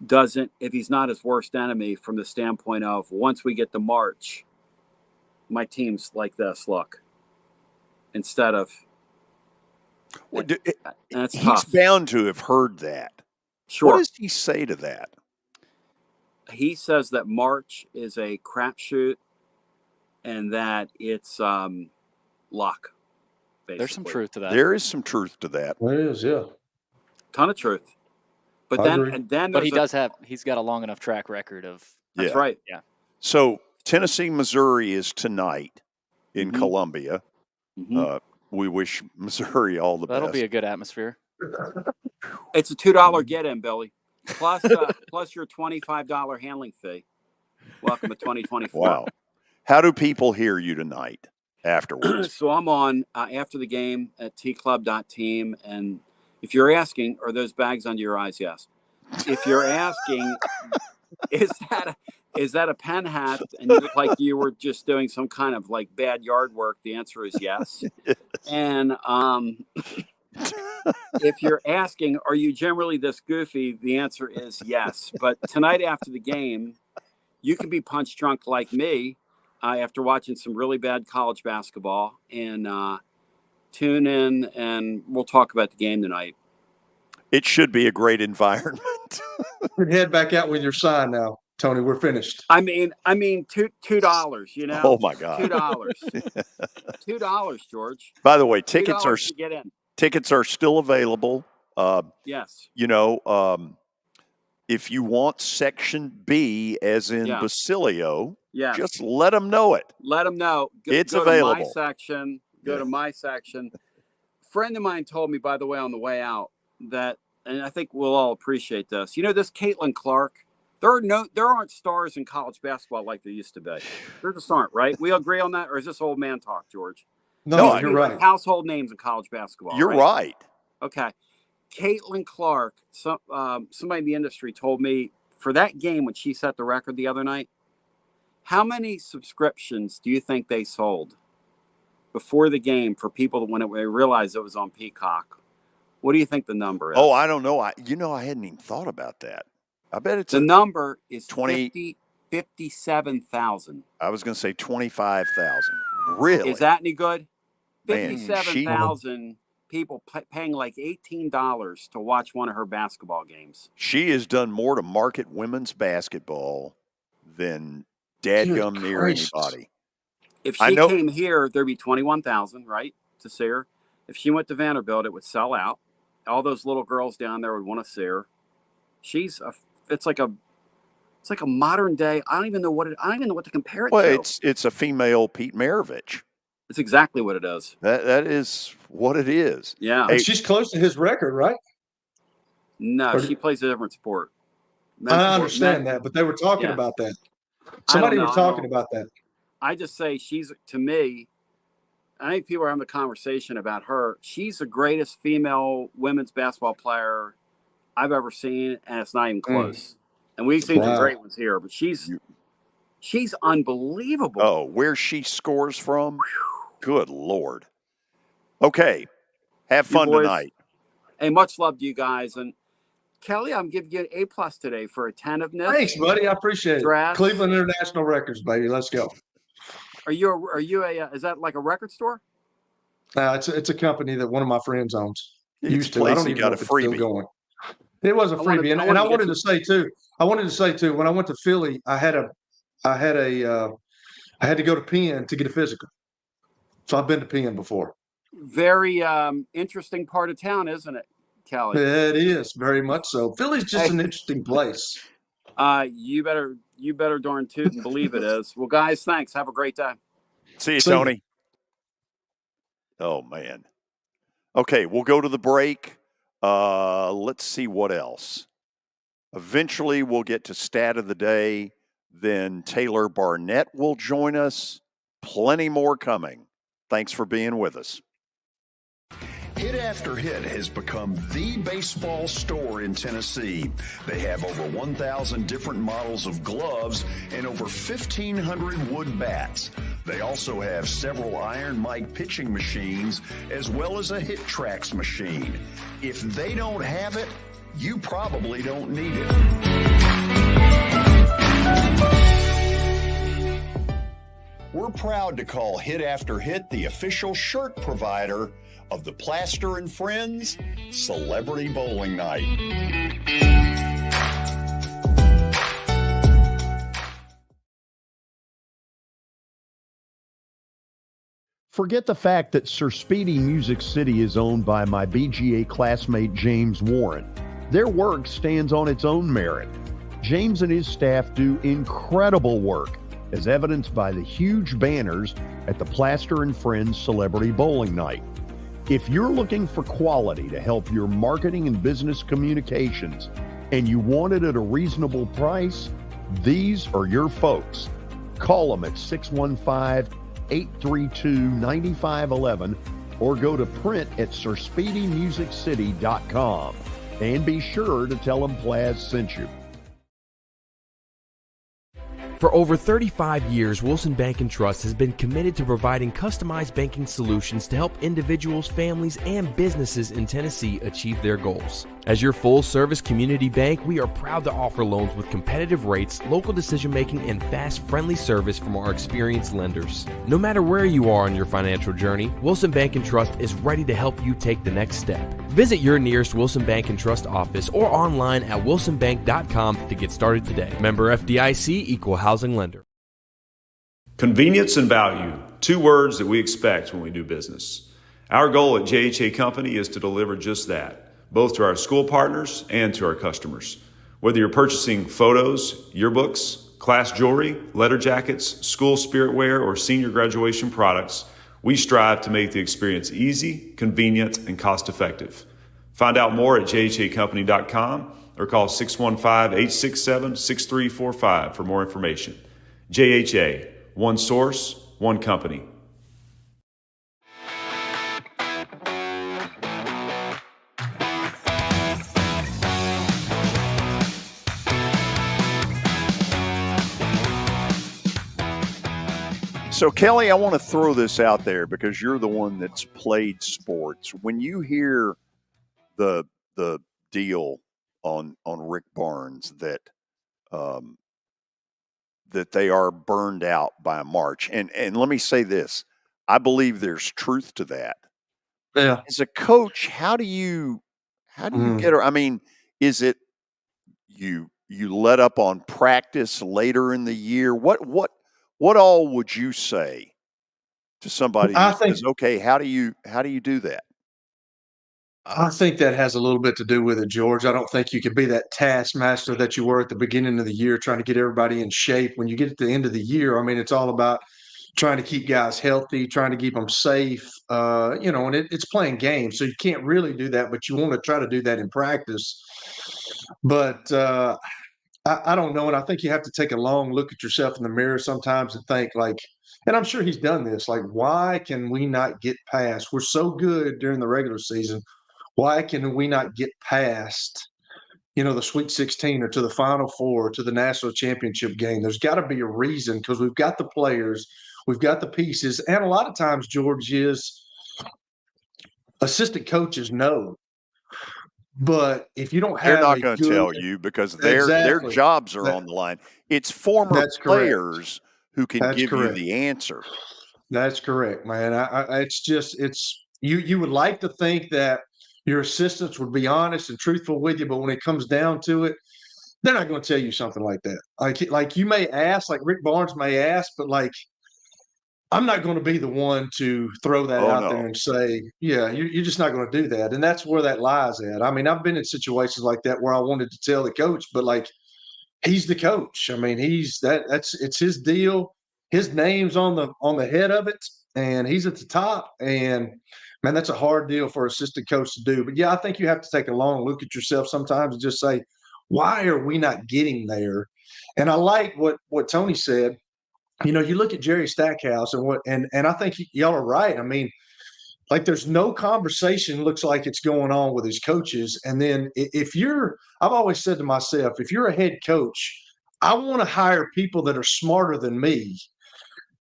not his worst enemy from the standpoint of once we get to March, my team's like this, look, instead of. Well, that's he's tough. bound to have heard that. Sure. What does he say to that? He says that March is a crapshoot and that it's luck. Basically. There's some truth to that. There is some truth to that. There is, yeah. Ton of truth. But he's got a long enough track record of. That's right. Yeah. So Tennessee, Missouri is tonight in Columbia. Mm-hmm. We wish Missouri all the best. That'll be a good atmosphere. It's a $2 get-in, Billy, plus your $25 handling fee. Welcome to 2024. Wow. How do people hear you tonight afterwards? So I'm on after the game at tclub.team, and if you're asking, are those bags under your eyes? Yes. If you're asking, is that a pen hat and you look like you were just doing some kind of like bad yard work? The answer is yes. And if you're asking, are you generally this goofy? The answer is yes. But tonight after the game, you can be punch drunk like me after watching some really bad college basketball, and tune in and we'll talk about the game tonight. It should be a great environment. Head back out with your sign now, Tony. We're finished. I mean, $2. You know. Oh my God. $2. $2, George. By the way, tickets are to get in. Tickets are still available. Yes. If you want Section B, as in Basilio, just let them know it. Let them know. It's go available. To my section. Go to my section. A friend of mine told me, by the way, on the way out, that, and I think we'll all appreciate this. You know, this Caitlin Clark. There aren't stars in college basketball like there used to be. There just aren't, right? We agree on that, or is this old man talk, George? No, you're right. Household names in college basketball. You're right. Okay. Caitlin Clark, somebody in the industry told me for that game when she set the record the other night, how many subscriptions do you think they sold before the game for people when they realized it was on Peacock? What do you think the number is? Oh, I don't know. I hadn't even thought about that. I bet it's the number is 57,000. I was going to say 25,000. Really? Is that any good? 57,000 people paying like $18 to watch one of her basketball games. She has done more to market women's basketball than dadgum near anybody. If she came here, there'd be 21,000, right, to see her. If she went to Vanderbilt, it would sell out. All those little girls down there would want to see her. It's like a modern day. I don't even know what to compare it to. Well, it's a female Pete Maravich. It's exactly what it is. That is what it is. Yeah. Hey, she's close to his record, right? No, she plays a different sport. I understand that, but they were talking about that. Somebody was talking about that. I just say to me, I think people are having a conversation about her. She's the greatest female women's basketball player I've ever seen, and it's not even close. And we've seen some great ones here, but she's unbelievable. Oh, where she scores from? Good Lord. Okay. Have fun tonight. Hey, much love to you guys. And Kelly, I'm giving you an A+ today for attentiveness. Thanks, buddy. I appreciate Draft. It. Cleveland International Records, baby. Let's go. Are you is that like a record store? It's a company that one of my friends owns. Used to. I don't even know if it's still going. It was a freebie, and I wanted to say too, when I went to Philly, I had to go to Penn to get a physical. So I've been to Penn before. Very interesting part of town, isn't it, Kelly? It is very much so. Philly's just an interesting place. You better darn toot and believe it is. Well, guys, thanks. Have a great day. See you, Tony. Oh man. Okay, we'll go to the break. Let's see what else. Eventually, we'll get to stat of the day. Then Taylor Barnette will join us. Plenty more coming. Thanks for being with us. Hit After Hit has become the baseball store in Tennessee. They have over 1,000 different models of gloves and over 1,500 wood bats. They also have several Iron Mike pitching machines as well as a Hit Tracks machine. If they don't have it, you probably don't need it. We're proud to call Hit After Hit the official shirt provider of the Plaster and Friends Celebrity Bowling Night. Forget the fact that Sir Speedy Music City is owned by my BGA classmate James Warren. Their work stands on its own merit. James and his staff do incredible work, as evidenced by the huge banners at the Plaster and Friends Celebrity Bowling Night. If you're looking for quality to help your marketing and business communications, and you want it at a reasonable price, these are your folks. Call them at 615-832-9511 or go to print at sirspeedymusiccity.com. And be sure to tell them Plaz sent you. For over 35 years, Wilson Bank & Trust has been committed to providing customized banking solutions to help individuals, families, and businesses in Tennessee achieve their goals. As your full-service community bank, we are proud to offer loans with competitive rates, local decision-making, and fast, friendly service from our experienced lenders. No matter where you are on your financial journey, Wilson Bank & Trust is ready to help you take the next step. Visit your nearest Wilson Bank & Trust office or online at wilsonbank.com to get started today. Member FDIC, Equal Housing Lender. Convenience and value, two words that we expect when we do business. Our goal at JHA Company is to deliver just that, both to our school partners and to our customers. Whether you're purchasing photos, yearbooks, class jewelry, letter jackets, school spirit wear, or senior graduation products, we strive to make the experience easy, convenient, and cost-effective. Find out more at jhacompany.com or call 615-867-6345 for more information. JHA, one source, one company. So, Kelly, I want to throw this out there because you're the one that's played sports. When you hear the deal on Rick Barnes that that they are burned out by March, and let me say this, I believe there's truth to that. Yeah. As a coach, how do you get her? I mean, is it you let up on practice later in the year? What all would you say to somebody who says, okay, how do you do that? I think that has a little bit to do with it, George. I don't think you could be that taskmaster that you were at the beginning of the year trying to get everybody in shape. When you get to the end of the year, I mean, it's all about trying to keep guys healthy, trying to keep them safe, and it's playing games. So you can't really do that, but you want to try to do that in practice. But I don't know. And I think you have to take a long look at yourself in the mirror sometimes and think and I'm sure he's done this, why can we not get past? We're so good during the regular season. Why can we not get past, the Sweet 16 or to the Final Four or to the national championship game? There's got to be a reason because we've got the players, we've got the pieces. And a lot of times, George, is assistant coaches know. But if you don't have they're not going to tell you because their jobs are on the line. It's former players who can give you the answer. That's correct, man. You would like to think that your assistants would be honest and truthful with you, but when it comes down to it, they're not going to tell you something like that. Like you may ask, like Rick Barnes may ask, but I'm not going to be the one to throw that out there and say, yeah, you're just not going to do that. And that's where that lies at. I mean, I've been in situations like that where I wanted to tell the coach, but he's the coach. I mean, it's his deal. His name's on the head of it, and he's at the top. And Man, that's a hard deal for assistant coach to do. But yeah, I think you have to take a long look at yourself sometimes and just say, why are we not getting there? And I like what Tony said. You look at Jerry Stackhouse and I think y'all are right. I mean, like there's no conversation looks like it's going on with his coaches. And then I've always said to myself, if you're a head coach, I want to hire people that are smarter than me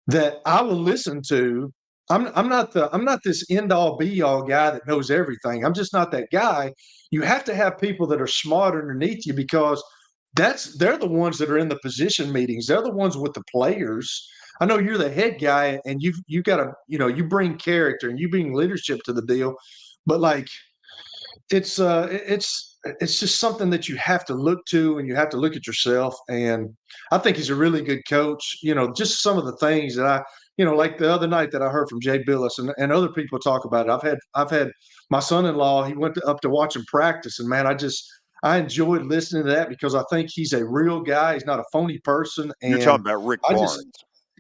that I will listen to. I'm not this end all be all guy that knows everything. I'm just not that guy. You have to have people that are smart underneath you because they're the ones that are in the position meetings. They're the ones with the players. I know you're the head guy and you got to, you bring character and you bring leadership to the deal, but like it's just something that you have to look to and you have to look at yourself. And I think he's a really good coach. Just some of the things that like the other night that I heard from Jay Billis and other people talk about it. I've had my son-in-law, he went up to watch him practice, and man, I enjoyed listening to that because I think he's a real guy. He's not a phony person. And You're talking about Rick Barnes.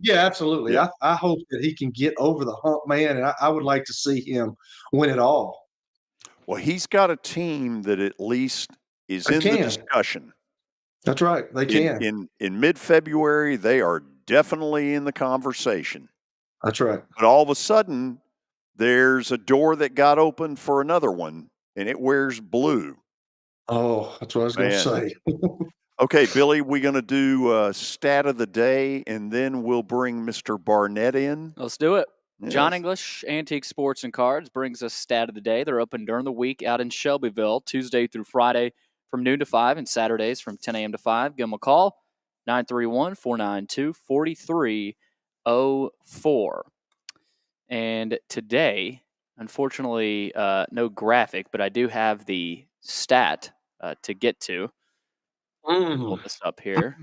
Yeah, absolutely. Yeah. I hope that he can get over the hump, man. And I would like to see him win it all. Well, he's got a team that at least is in the discussion. That's right. They can. In mid-February, they are definitely in the conversation. That's right. But all of a sudden, there's a door that got open for another one, and it wears blue. Oh, that's what I was going to say. Okay, Billy, we're going to do stat of the day, and then we'll bring Mr. Barnette in. Let's do it. Yes. John English, Antique Sports and Cards, brings us stat of the day. They're open during the week out in Shelbyville, Tuesday through Friday from noon to 5, and Saturdays from 10 a.m. to 5. Give them a call, 931-492-4304. And today, unfortunately, no graphic, but I do have the stat to get to. Pull this up here.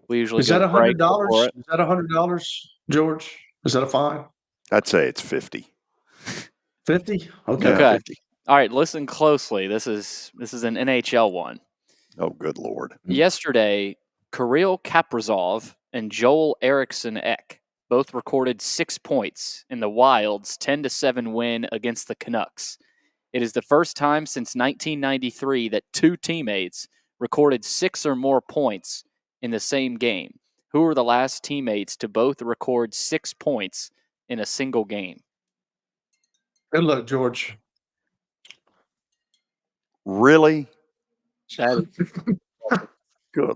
We usually Is that $100? Is that $100, George? Is that a fine? I'd say it's 50. 50? Okay. 50. All right, listen closely. This is an NHL one. Oh, good Lord. Yesterday, Kirill Kaprizov and Joel Eriksson Ek both recorded 6 points in the Wild's 10-7 win against the Canucks. It is the first time since 1993 that two teammates recorded 6 or more points in the same game. Who were the last teammates to both record 6 points in a single game? Good luck, George. Really? Good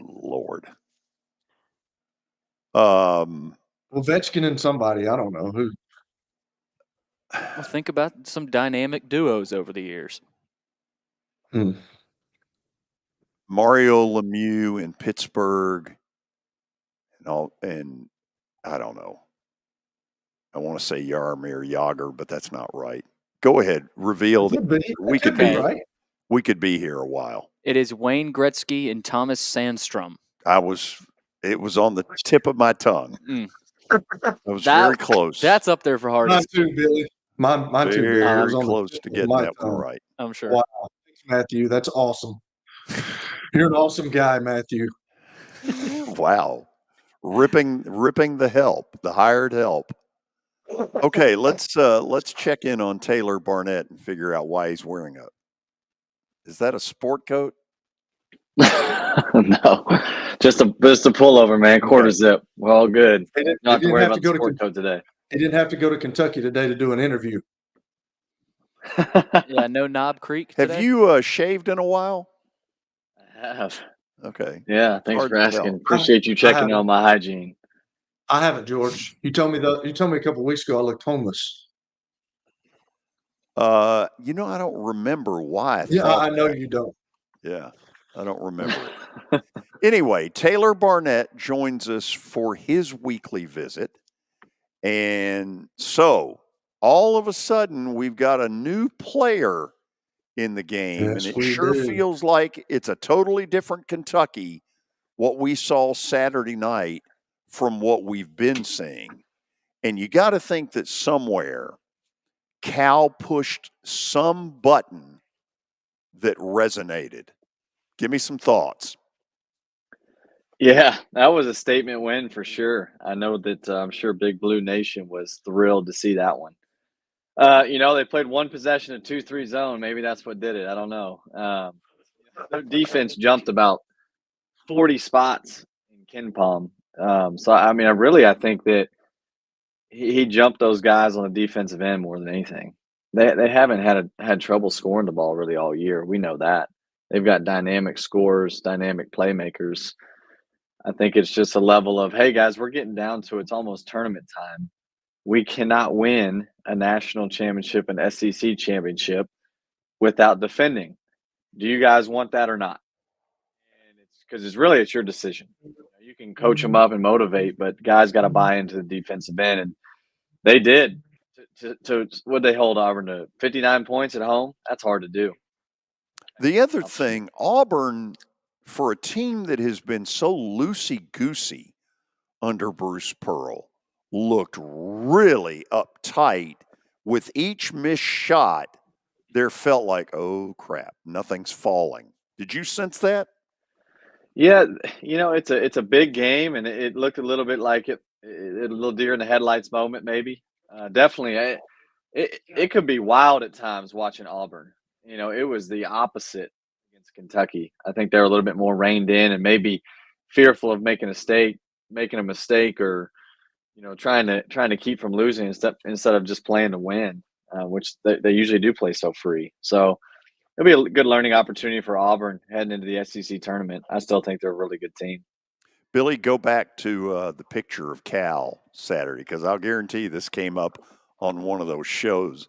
Lord. Ovechkin and somebody. I don't know who. Well, think about some dynamic duos over the years. Mario Lemieux in Pittsburgh, and I don't know. I want to say Jaromir Jagr, but that's not right. Go ahead, reveal that we could be right. We could be here a while. It is Wayne Gretzky and Thomas Sandstrom. It was on the tip of my tongue. I was very close. That's up there for hardest. Mine too, Billy. Mine too. Very close to getting that one right. I'm sure. Wow, thanks, Matthew. That's awesome. You're an awesome guy, Matthew. Wow, ripping the hired help. Okay, let's check in on Taylor Barnette and figure out why he's wearing a. Is that a sport coat? No, just a pullover, man. Quarter zip. We're all good. Not have to worry about the sport coat today. He didn't have to go to Kentucky today to do an interview. Yeah, no Knob Creek today? Have you shaved in a while? I have. Okay. Yeah, thanks for asking. Appreciate you checking on my hygiene. I haven't, George. You told me a couple of weeks ago I looked homeless. I don't remember why. I know you don't. Yeah, I don't remember. Anyway, Taylor Barnette joins us for his weekly visit. And so all of a sudden we've got a new player in the game. Yes, and it sure feels like it's a totally different Kentucky, what we saw Saturday night from what we've been seeing. And you got to think that somewhere Cal pushed some button that resonated. Give me some thoughts. Yeah, that was a statement win for sure. I know that I'm sure Big Blue Nation was thrilled to see that one. They played one possession of 2-3 zone. Maybe that's what did it. I don't know. Their defense jumped about 40 spots in Ken Palm. I think that he jumped those guys on the defensive end more than anything. They haven't had trouble scoring the ball really all year. We know that. They've got dynamic scorers, dynamic playmakers. I think it's just a level of, hey, guys, we're getting down to it's almost tournament time. We cannot win a national championship, an SEC championship, without defending. Do you guys want that or not? And it's your decision. You can coach them up and motivate, but guys got to buy into the defensive end, and they did. To what they hold Auburn to 59 points at home. That's hard to do. The other thing, Auburn, for a team that has been so loosey-goosey under Bruce Pearl, looked really uptight. With each missed shot, there felt like, oh, crap, nothing's falling. Did you sense that? Yeah, it's a big game, and it looked a little bit like a little deer in the headlights moment, maybe. Definitely, it could be wild at times watching Auburn. It was the opposite against Kentucky. I think they're a little bit more reined in and maybe fearful of making a mistake, or trying to keep from losing instead of just playing to win, which they usually do play so free. So it'll be a good learning opportunity for Auburn heading into the SEC tournament. I still think they're a really good team. Billy, go back to the picture of Cal Saturday, because I'll guarantee you this came up on one of those shows.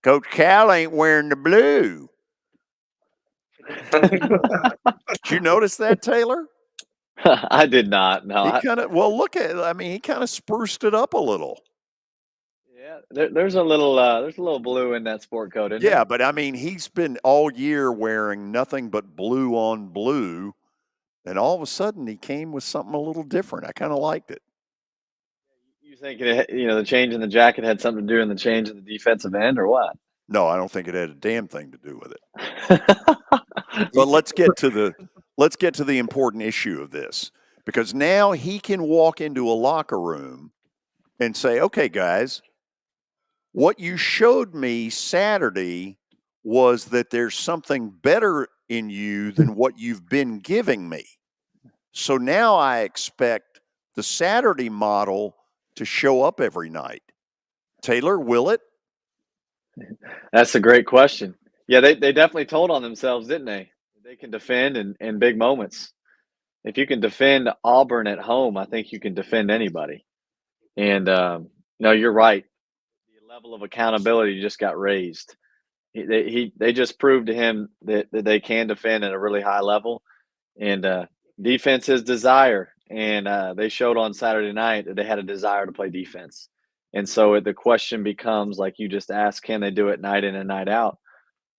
Coach Cal ain't wearing the blue. Did you notice that, Taylor? I did not. No. He kind of spruced it up a little. Yeah, there's a little blue in that sport coat, isn't Yeah, there? but he's been all year wearing nothing but blue on blue, and all of a sudden he came with something a little different. I kind of liked it. You think the change in the jacket had something to do in the change in the defensive end, or what? No, I don't think it had a damn thing to do with it. But let's get to the important issue of this, because now he can walk into a locker room and say, okay, guys, what you showed me Saturday was that there's something better in you than what you've been giving me. So now I expect the Saturday model to show up every night. Taylor, will it? That's a great question. Yeah, they definitely told on themselves, didn't they? They can defend in big moments. If you can defend Auburn at home, I think you can defend anybody. And no, you're right. The level of accountability just got raised. They just proved to him that they can defend at a really high level, and defense is desire. And they showed on Saturday night that they had a desire to play defense. And so the question becomes, like you just asked, can they do it night in and night out?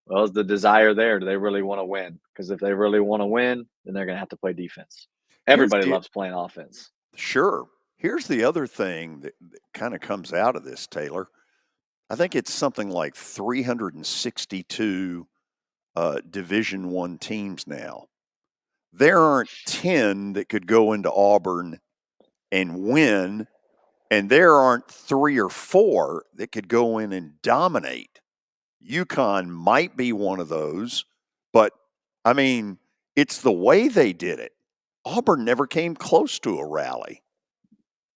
Well, is the desire there? Do they really want to win? Because if they really want to win, then they're going to have to play defense. Everybody loves playing offense. Sure. Here's the other thing that kind of comes out of this, Taylor. I think it's something like 362 Division I teams now. There aren't 10 that could go into Auburn and win, and there aren't 3 or 4 that could go in and dominate. UConn might be one of those, but it's the way they did it. Auburn never came close to a rally.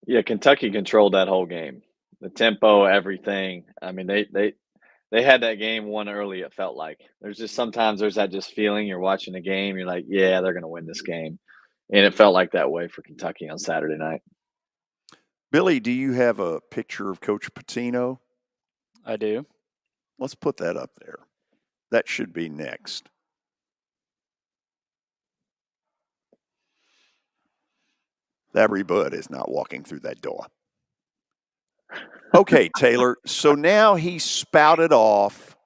Yeah, Kentucky controlled that whole game. The tempo, everything. They had that game won early, it felt like. There's just sometimes there's that just feeling you're watching the game, you're like, yeah, they're going to win this game. And it felt like that way for Kentucky on Saturday night. Billy, do you have a picture of Coach Patino? I do. Let's put that up there. That should be next. That rebut is not walking through that door. Okay, Taylor. So now he spouted off.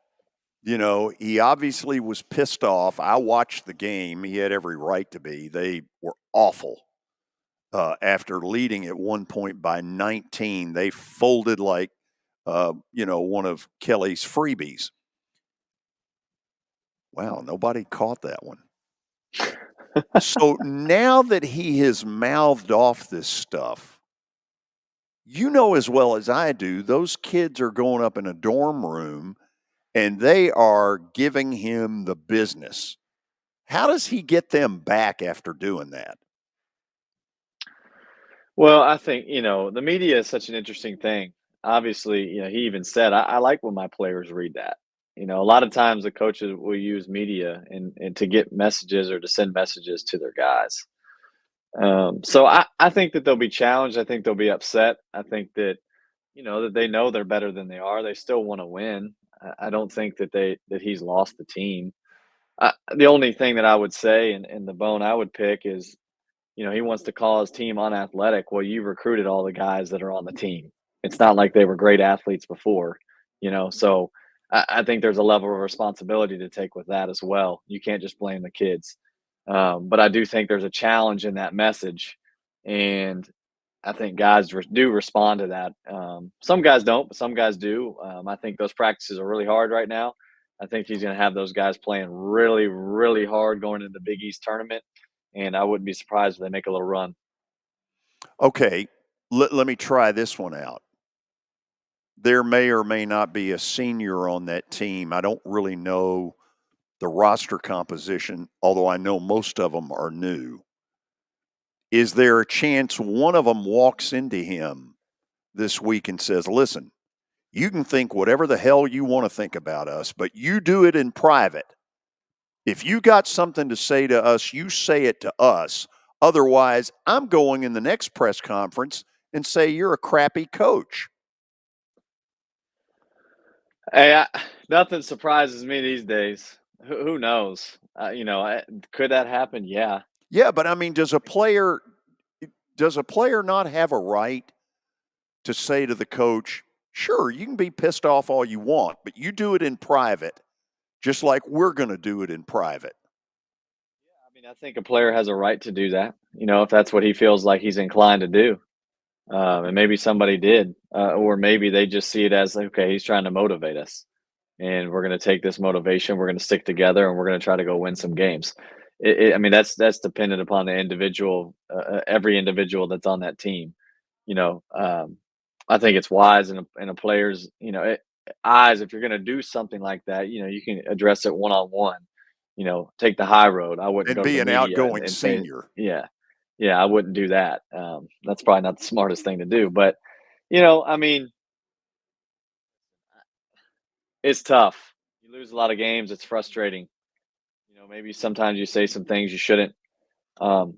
He obviously was pissed off. I watched the game. He had every right to be. They were awful. After leading at one point by 19, they folded like, one of Kelly's freebies. Wow, nobody caught that one. So now that he has mouthed off this stuff, You know as well as I do, those kids are going up in a dorm room and they are giving him the business. How does he get them back after doing that? Well, I think, the media is such an interesting thing. Obviously, he even said, I like when my players read that. A lot of times the coaches will use media and to get messages or to send messages to their guys. So I think that they'll be challenged. I think they'll be upset. I think that, that they know they're better than they are. They still want to win. I don't think that he's lost the team. The only thing that I would say and the bone I would pick is, he wants to call his team unathletic. Well, you recruited all the guys that are on the team. It's not like they were great athletes before, So I think there's a level of responsibility to take with that as well. You can't just blame the kids. But I do think there's a challenge in that message, and I think guys do respond to that. Some guys don't, but some guys do. I think those practices are really hard right now. I think he's going to have those guys playing really, really hard going into the Big East tournament, and I wouldn't be surprised if they make a little run. Okay, let me try this one out. There may or may not be a senior on that team. I don't really know the roster composition, although I know most of them are new. Is there a chance one of them walks into him this week and says, listen, you can think whatever the hell you want to think about us, but you do it in private. If you got something to say to us, you say it to us. Otherwise, I'm going in the next press conference and say you're a crappy coach. Hey, nothing surprises me these days. Who knows? Could that happen? Yeah. Yeah, but I mean, does a player not have a right to say to the coach, sure, you can be pissed off all you want, but you do it in private, just like we're going to do it in private? I think a player has a right to do that, if that's what he feels like he's inclined to do. And maybe somebody did, or maybe they just see it as, okay, he's trying to motivate us, and we're going to take this motivation, we're going to stick together, and we're going to try to go win some games. That's dependent upon the individual, every individual that's on that team. I think it's wise in a player's, eyes, if you're going to do something like that, you can address it one-on-one. Take the high road. I wouldn't And go to be the an media outgoing and say, senior. yeah, I wouldn't do that. That's probably not the smartest thing to do, but it's tough. You lose a lot of games. It's frustrating. Maybe sometimes you say some things you shouldn't. But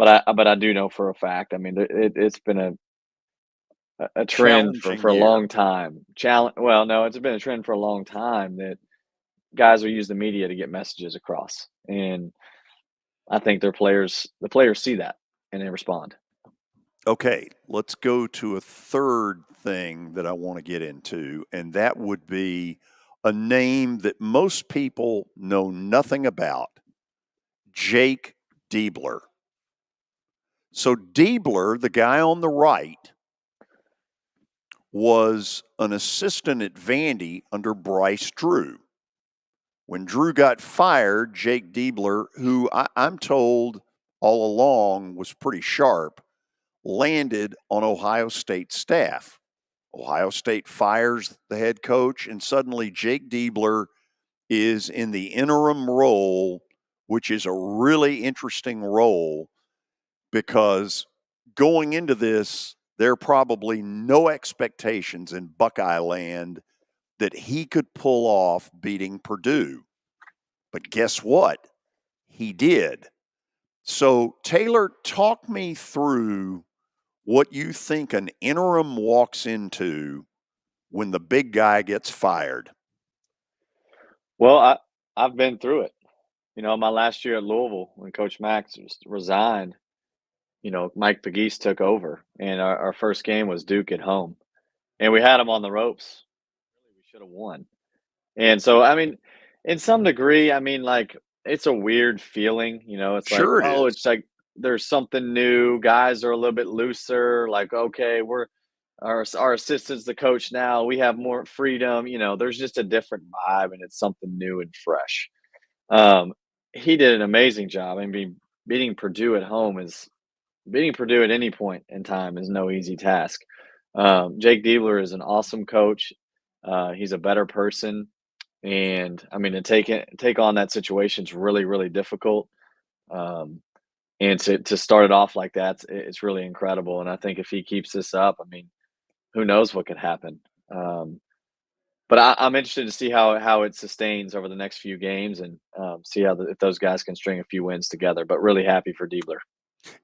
I do know for a fact. It's been a trend for Challenging a year. long time. Well, no, it's been a trend for a long time that guys will use the media to get messages across, and I think the players see that and they respond. Okay, let's go to a third thing that I want to get into, and that would be a name that most people know nothing about, Jake Diebler. So Diebler, the guy on the right, was an assistant at Vandy under Bryce Drew. When Drew got fired, Jake Diebler, who I'm told all along was pretty sharp, landed on Ohio State staff. Ohio State fires the head coach, and suddenly Jake Diebler is in the interim role, which is a really interesting role because going into this, there are probably no expectations in Buckeye land that he could pull off beating Purdue. But guess what? He did. So, Taylor, talk me through what you think an interim walks into when the big guy gets fired. Well, I've been through it. My last year at Louisville, when Coach Max resigned, Mike Pegues took over, and our first game was Duke at home, and we had him on the ropes. We should have won. And so, in some degree, it's a weird feeling. It's like, Sure it is. it's like there's something new. Guys are a little bit looser. Like, okay, we're our assistant's the coach now. We have more freedom. There's just a different vibe, and it's something new and fresh. He did an amazing job. Beating Purdue at home is beating Purdue at any point in time is no easy task. Jake Diebler is an awesome coach. He's a better person. And I mean, to take on that situation is really, really difficult. And to start it off like that, it's really incredible. And I think if he keeps this up, I mean, who knows what could happen. But I'm interested to see how it sustains over the next few games and see if those guys can string a few wins together. But really happy for Diebler.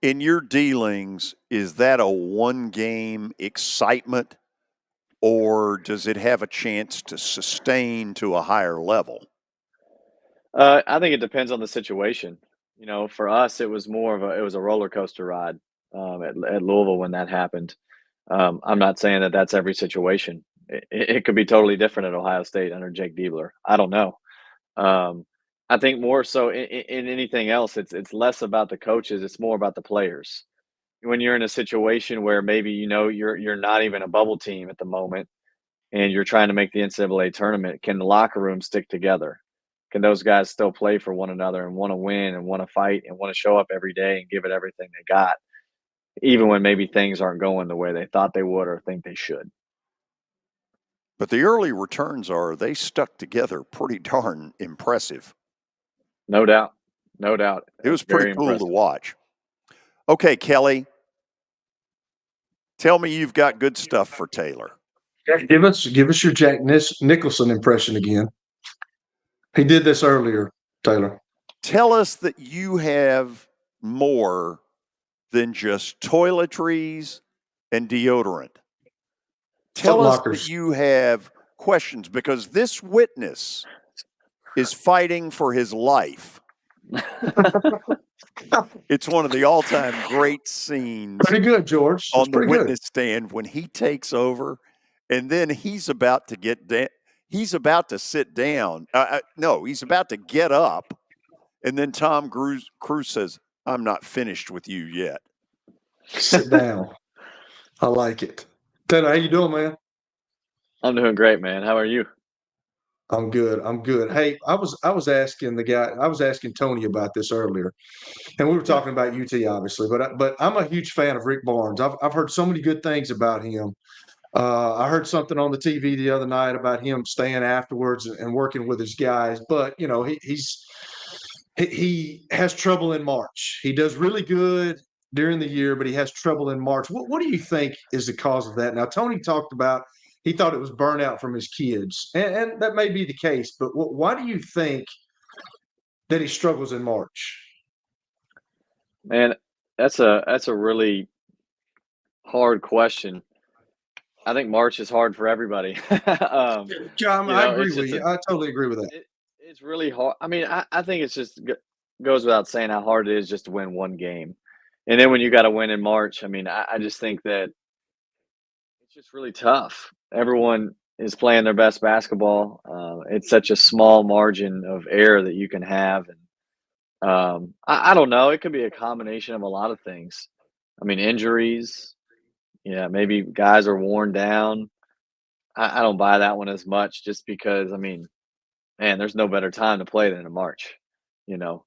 In your dealings, is that a one-game excitement, or does it have a chance to sustain to a higher level? I think it depends on the situation. You know, for us, it was a roller coaster ride at Louisville when that happened. I'm not saying that that's every situation. It could be totally different at Ohio State under Jake Diebler. I don't know. I think more so in anything else, it's less about the coaches. It's more about the players. When you're in a situation where maybe you're not even a bubble team at the moment, and you're trying to make the NCAA tournament, can the locker room stick together? Can those guys still play for one another and want to win and want to fight and want to show up every day and give it everything they got, even when maybe things aren't going the way they thought they would or think they should? But the early returns they stuck together pretty darn impressive. No doubt. No doubt. It was pretty cool to watch. Okay, Kelly, tell me you've got good stuff for Taylor. Give us your Jack Nicholson impression again. He did this earlier, Taylor. Tell us that you have more than just toiletries and deodorant. Tell us that you have questions, because this witness is fighting for his life. It's one of the all-time great scenes. Pretty good, George. On the witness stand when he takes over, and then he's about to he's about to sit down. No, he's about to get up, and then Tom Cruise says, "I'm not finished with you yet." Sit down. I like it. Taylor, how you doing, man? I'm doing great, man. How are you? I'm good. Hey, I was asking Tony about this earlier, and we were talking about UT, obviously, but I'm a huge fan of Rick Barnes. I've heard so many good things about him. I heard something on the TV the other night about him staying afterwards and working with his guys, but he has trouble in March. He does really good during the year, but he has trouble in March. What do you think is the cause of that? Now, Tony talked about he thought it was burnout from his kids, and that may be the case. But why do you think that he struggles in March? Man, that's a really hard question. I think March is hard for everybody. John, I agree with you. I totally agree with that. It's really hard. I mean, I think it's just goes without saying how hard it is just to win one game. And then when you got to win in March, I mean, I just think that it's just really tough. Everyone is playing their best basketball. It's such a small margin of error that you can have. And I don't know. It could be a combination of a lot of things. I mean, injuries. Yeah, maybe guys are worn down. I don't buy that one as much just because, I mean, man, there's no better time to play than in March, you know.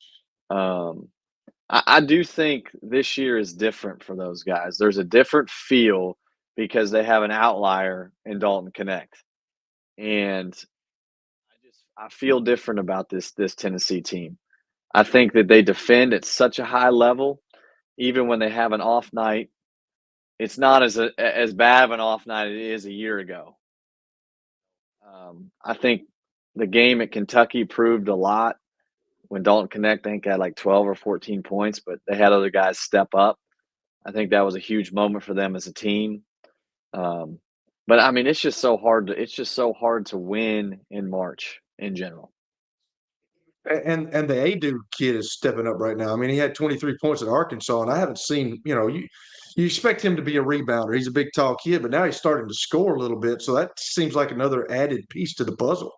I do think this year is different for those guys. There's a different feel because they have an outlier in Dalton Connect. And I feel different about this Tennessee team. I think that they defend at such a high level, even when they have an off night. It's not as bad of an off night as it is a year ago. I think the game at Kentucky proved a lot when Dalton Connect, I think, had like 12 or 14 points, but they had other guys step up. I think that was a huge moment for them as a team. But I mean, it's just so hard to win in March in general. And the Adu kid is stepping up right now. I mean, he had 23 points at Arkansas, and I haven't seen, you expect him to be a rebounder. He's a big, tall kid, but now he's starting to score a little bit. So that seems like another added piece to the puzzle.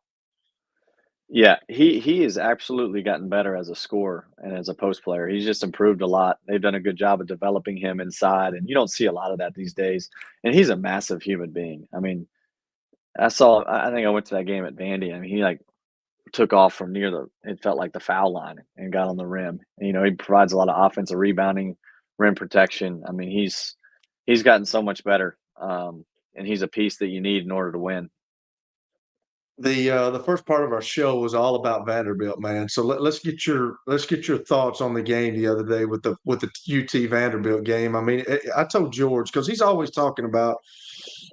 Yeah, he has absolutely gotten better as a scorer and as a post player. He's just improved a lot. They've done a good job of developing him inside, and you don't see a lot of that these days. And he's a massive human being. I mean, I think I went to that game at Vandy. I mean, he like took off from it felt like the foul line and got on the rim. And, he provides a lot of offensive rebounding, rim protection. I mean, he's gotten so much better. he's a piece that you need in order to win. The first part of our show was all about Vanderbilt, man. So let's get your thoughts on the game the other day with the UT Vanderbilt game. I mean, I told George, because he's always talking about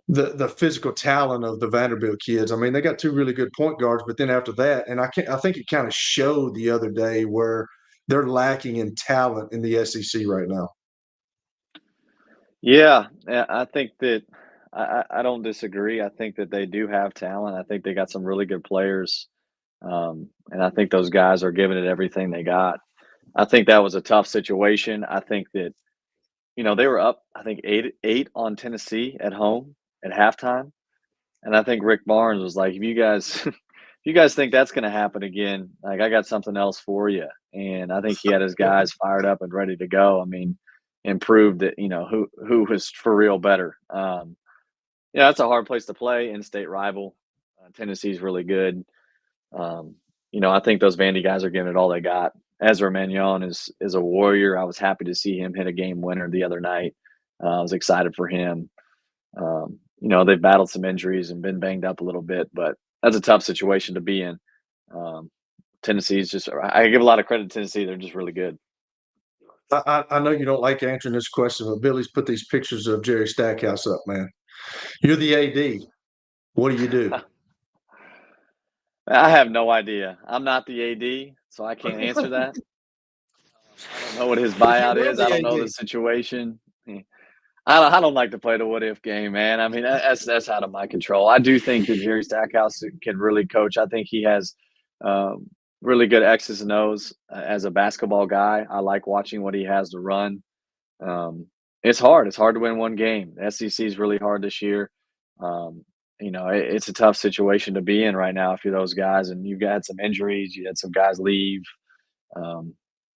the physical talent of the Vanderbilt kids. I mean, they got two really good point guards, but then after that, and I think it kind of showed the other day where they're lacking in talent in the SEC right now. Yeah, I think that I don't disagree. I think that they do have talent. I think they got some really good players, and I think those guys are giving it everything they got. I think that was a tough situation. I think that they were up, I think eight on Tennessee at home at halftime, and I think Rick Barnes was like, "If you guys, if you guys think that's going to happen again, like I got something else for you." And I think he had his guys fired up and ready to go. I mean, and proved that who was for real better. Yeah, that's a hard place to play, in-state rival. Tennessee's really good. I think those Vandy guys are giving it all they got. Ezra Mannion is a warrior. I was happy to see him hit a game winner the other night. I was excited for him. They've battled some injuries and been banged up a little bit, but that's a tough situation to be in. Tennessee's I give a lot of credit to Tennessee. They're just really good. I know you don't like answering this question, but Billy's put these pictures of Jerry Stackhouse up, man. You're the AD. What do you do? I have no idea. I'm not the AD, so I can't answer that. I don't know what his buyout is. I don't know the situation. I don't like to play the what if game, man. I mean, that's out of my control. I do think that Jerry Stackhouse can really coach. I think he has really good X's and O's as a basketball guy. I like watching what he has to run. It's hard. It's hard to win one game. The SEC is really hard this year. It's a tough situation to be in right now if you're those guys, and you've had some injuries. You had some guys leave.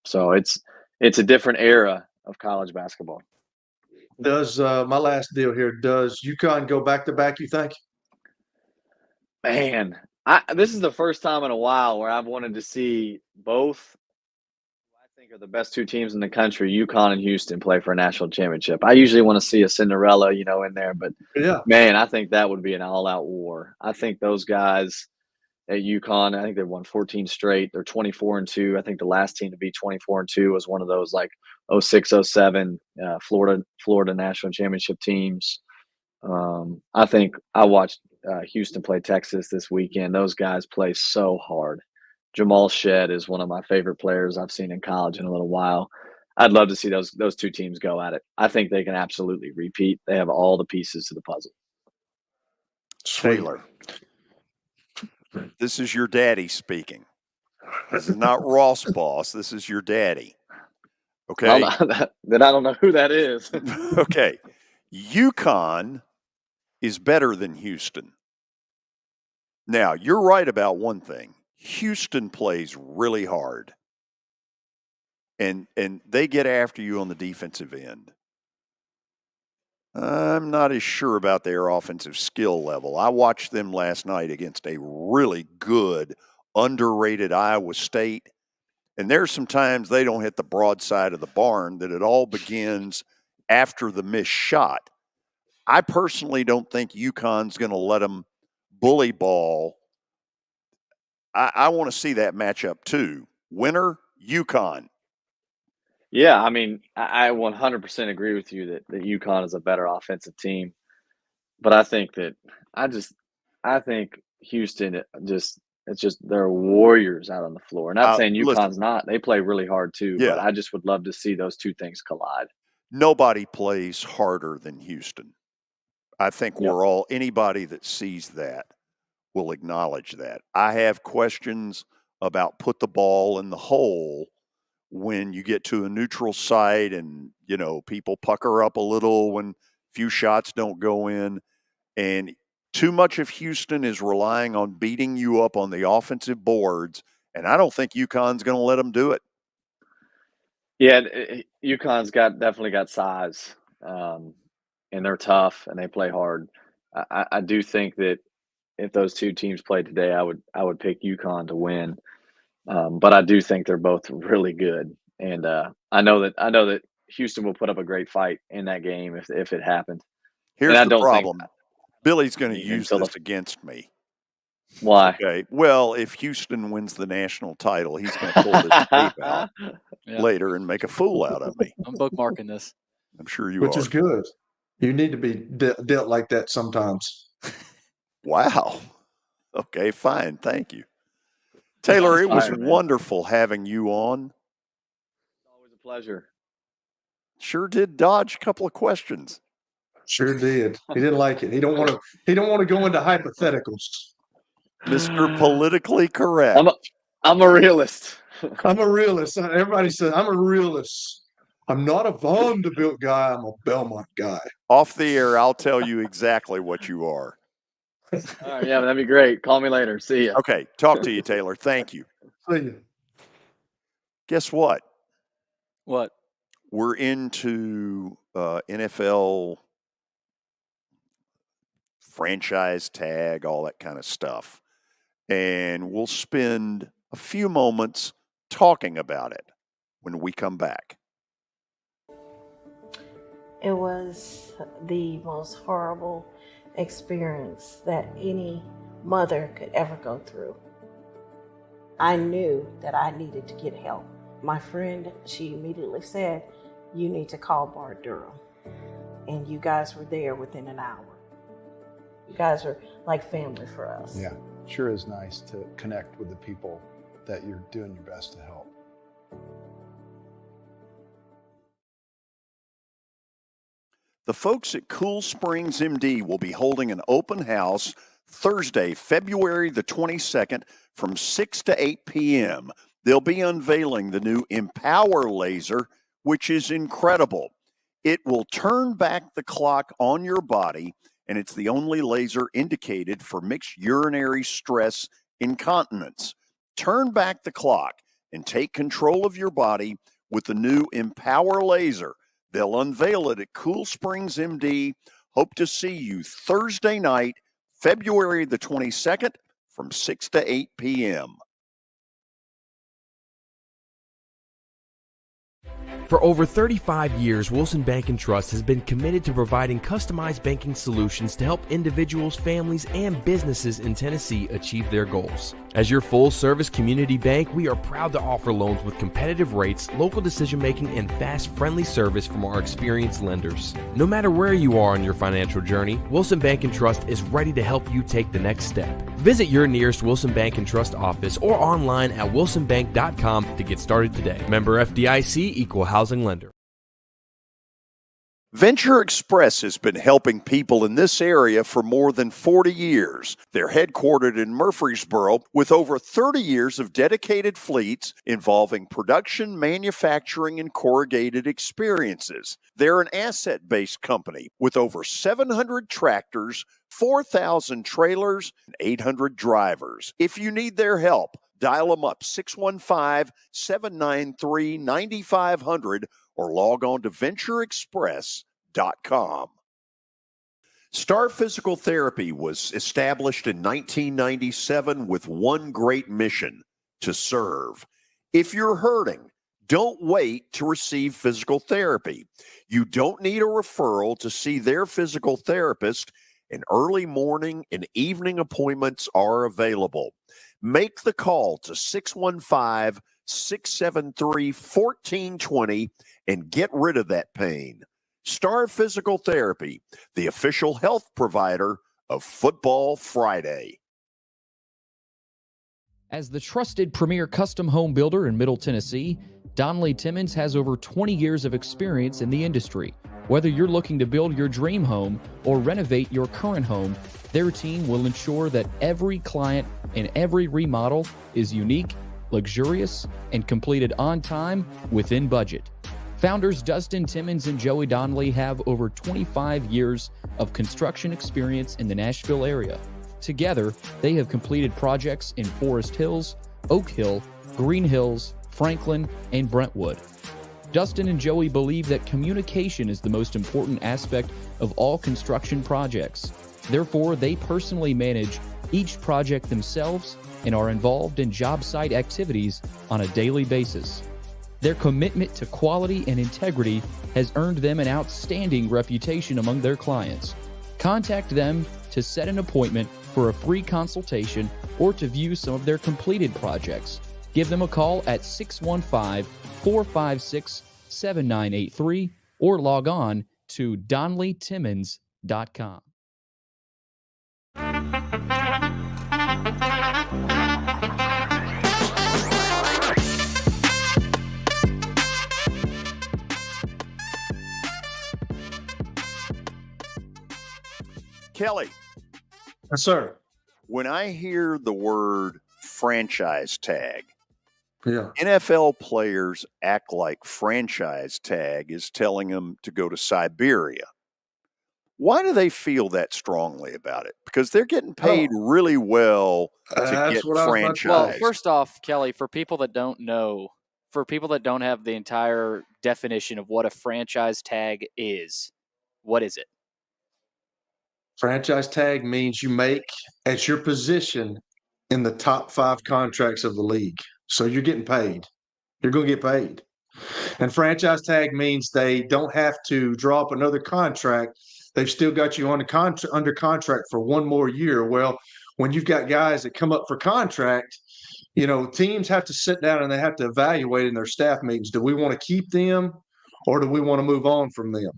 So it's a different era of college basketball. Does my last deal here? Does UConn go back to back? You think? Man, this is the first time in a while where I've wanted to see both. I think are the best two teams in the country, UConn and Houston, play for a national championship. I usually want to see a Cinderella, in there, but yeah, man, I think that would be an all-out war. I think those guys at UConn, I think they've won 14 straight. They're 24-2. I think the last team to be 24-2 was one of those like 06, 07 Florida national championship teams. I think I watched Houston play Texas this weekend. Those guys play so hard. Jamal Shedd is one of my favorite players I've seen in college in a little while. I'd love to see those two teams go at it. I think they can absolutely repeat. They have all the pieces to the puzzle. Taylor, this is your daddy speaking. This is not Ross Boss. This is your daddy. Okay? Then I don't know who that is. Okay. UConn is better than Houston. Now, you're right about one thing. Houston plays really hard. And they get after you on the defensive end. I'm not as sure about their offensive skill level. I watched them last night against a really good, underrated Iowa State. And there's some times they don't hit the broadside of the barn, that it all begins after the missed shot. I personally don't think UConn's going to let them bully ball. I want to see that matchup too. Winner, UConn. Yeah, I mean, I 100% agree with you that UConn is a better offensive team. But I think Houston they're warriors out on the floor. Not saying UConn's not. They play really hard too, but I just would love to see those two things collide. Nobody plays harder than Houston. I think anybody that sees that will acknowledge that. I have questions about put the ball in the hole when you get to a neutral site and, people pucker up a little when few shots don't go in. And too much of Houston is relying on beating you up on the offensive boards, and I don't think UConn's going to let them do it. Yeah, UConn's definitely got size, and they're tough and they play hard. I do think that if those two teams played today, I would pick UConn to win. But I do think they're both really good, and I know that Houston will put up a great fight in that game if it happened. Here's the problem. Billy's going to use this against me. Why? Okay. Well, if Houston wins the national title, he's going to pull this tape out later and make a fool out of me. I'm bookmarking this. I'm sure you Which are. is good. You need to be dealt like that sometimes. Wow. Okay, fine. Thank you. Taylor, it was wonderful having you on. Always a pleasure. Sure did dodge a couple of questions. Sure did. He didn't like it. He don't want to go into hypotheticals. Mr. Politically Correct. I'm a realist. I'm a realist. Everybody says I'm a realist. I'm not a Vanderbilt guy. I'm a Belmont guy. Off the air, I'll tell you exactly what you are. All right, yeah, that'd be great. Call me later. See ya. Okay, talk to you, Taylor. Thank you. See you. Guess what? What? We're into NFL franchise tag, all that kind of stuff. And we'll spend a few moments talking about it when we come back. It was the most horrible experience that any mother could ever go through. I knew that I needed to get help. My friend, she immediately said, you need to call Bart Durham. And you guys were there within an hour. You guys are like family for us. Yeah, sure is nice to connect with the people that you're doing your best to help. The folks at Cool Springs MD will be holding an open house Thursday, February the 22nd from 6 to 8 p.m. They'll be unveiling the new Empower laser, which is incredible. It will turn back the clock on your body, and it's the only laser indicated for mixed urinary stress incontinence. Turn back the clock and take control of your body with the new Empower laser. They'll unveil it at Cool Springs MD. Hope to see you Thursday night, February the 22nd from 6 to 8 p.m. For over 35 years, Wilson Bank & Trust has been committed to providing customized banking solutions to help individuals, families, and businesses in Tennessee achieve their goals. As your full-service community bank, we are proud to offer loans with competitive rates, local decision-making, and fast, friendly service from our experienced lenders. No matter where you are on your financial journey, Wilson Bank & Trust is ready to help you take the next step. Visit your nearest Wilson Bank & Trust office or online at wilsonbank.com to get started today. Member FDIC, Equal Housing Lender. Venture Express has been helping people in this area for more than 40 years. They're headquartered in Murfreesboro with over 30 years of dedicated fleets involving production, manufacturing, and corrugated experiences. They're an asset-based company with over 700 tractors, 4,000 trailers, and 800 drivers. If you need their help, dial them up 615-793-9500 or log on to ventureexpress.com. Star Physical Therapy was established in 1997 with one great mission: to serve. If you're hurting, don't wait to receive physical therapy. You don't need a referral to see their physical therapist, and early morning and evening appointments are available. Make the call to 615-673-1420 and get rid of that pain. Star Physical Therapy, the official health provider of Football Friday. As the trusted premier custom home builder in Middle Tennessee, Donnelly Timmons has over 20 years of experience in the industry. Whether you're looking to build your dream home or renovate your current home, their team will ensure that every client and every remodel is unique, luxurious, and completed on time within budget. Founders Dustin Timmons and Joey Donnelly have over 25 years of construction experience in the Nashville area. Together, they have completed projects in Forest Hills, Oak Hill, Green Hills, Franklin, and Brentwood. Dustin and Joey believe that communication is the most important aspect of all construction projects. Therefore, they personally manage each project themselves and are involved in job site activities on a daily basis. Their commitment to quality and integrity has earned them an outstanding reputation among their clients. Contact them to set an appointment for a free consultation or to view some of their completed projects. Give them a call at 615-456-7983 or log on to DonleyTimmons.com. Kelly. Yes, sir. When I hear the word franchise tag, yeah, NFL players act like franchise tag is telling them to go to Siberia. Why do they feel that strongly about it? Because they're getting paid really well to get franchised. Well, first off, Kelly, for people that don't know, for people that don't have the entire definition of what a franchise tag is, what is it? Franchise tag means you make at your position in the top 5 contracts of the league. So you're getting paid. You're going to get paid. And franchise tag means they don't have to draw up another contract. They've still got you on under contract for one more year. Well, when you've got guys that come up for contract, you know, teams have to sit down and they have to evaluate in their staff meetings. Do we want to keep them or do we want to move on from them?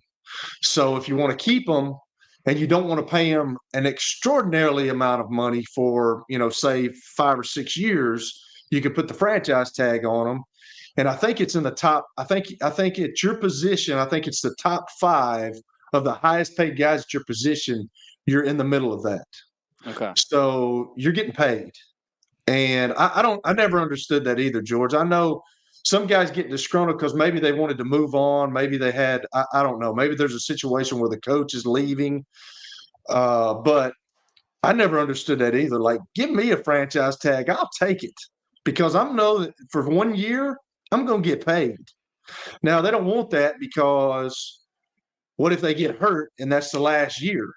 So if you want to keep them and you don't want to pay them an extraordinarily amount of money for, you know, say 5 or 6 years, you could put the franchise tag on them. And I think it's in the top. I think at your position, I think it's the top 5 of the highest paid guys at your position. You're in the middle of that. Okay. So you're getting paid. And I never understood that either, George. I know some guys get disgruntled because maybe they wanted to move on. Maybe they had, I don't know, maybe there's a situation where the coach is leaving. But I never understood that either. Like, give me a franchise tag. I'll take it because I know that for 1 year, I'm going to get paid. Now, they don't want that because what if they get hurt and that's the last year?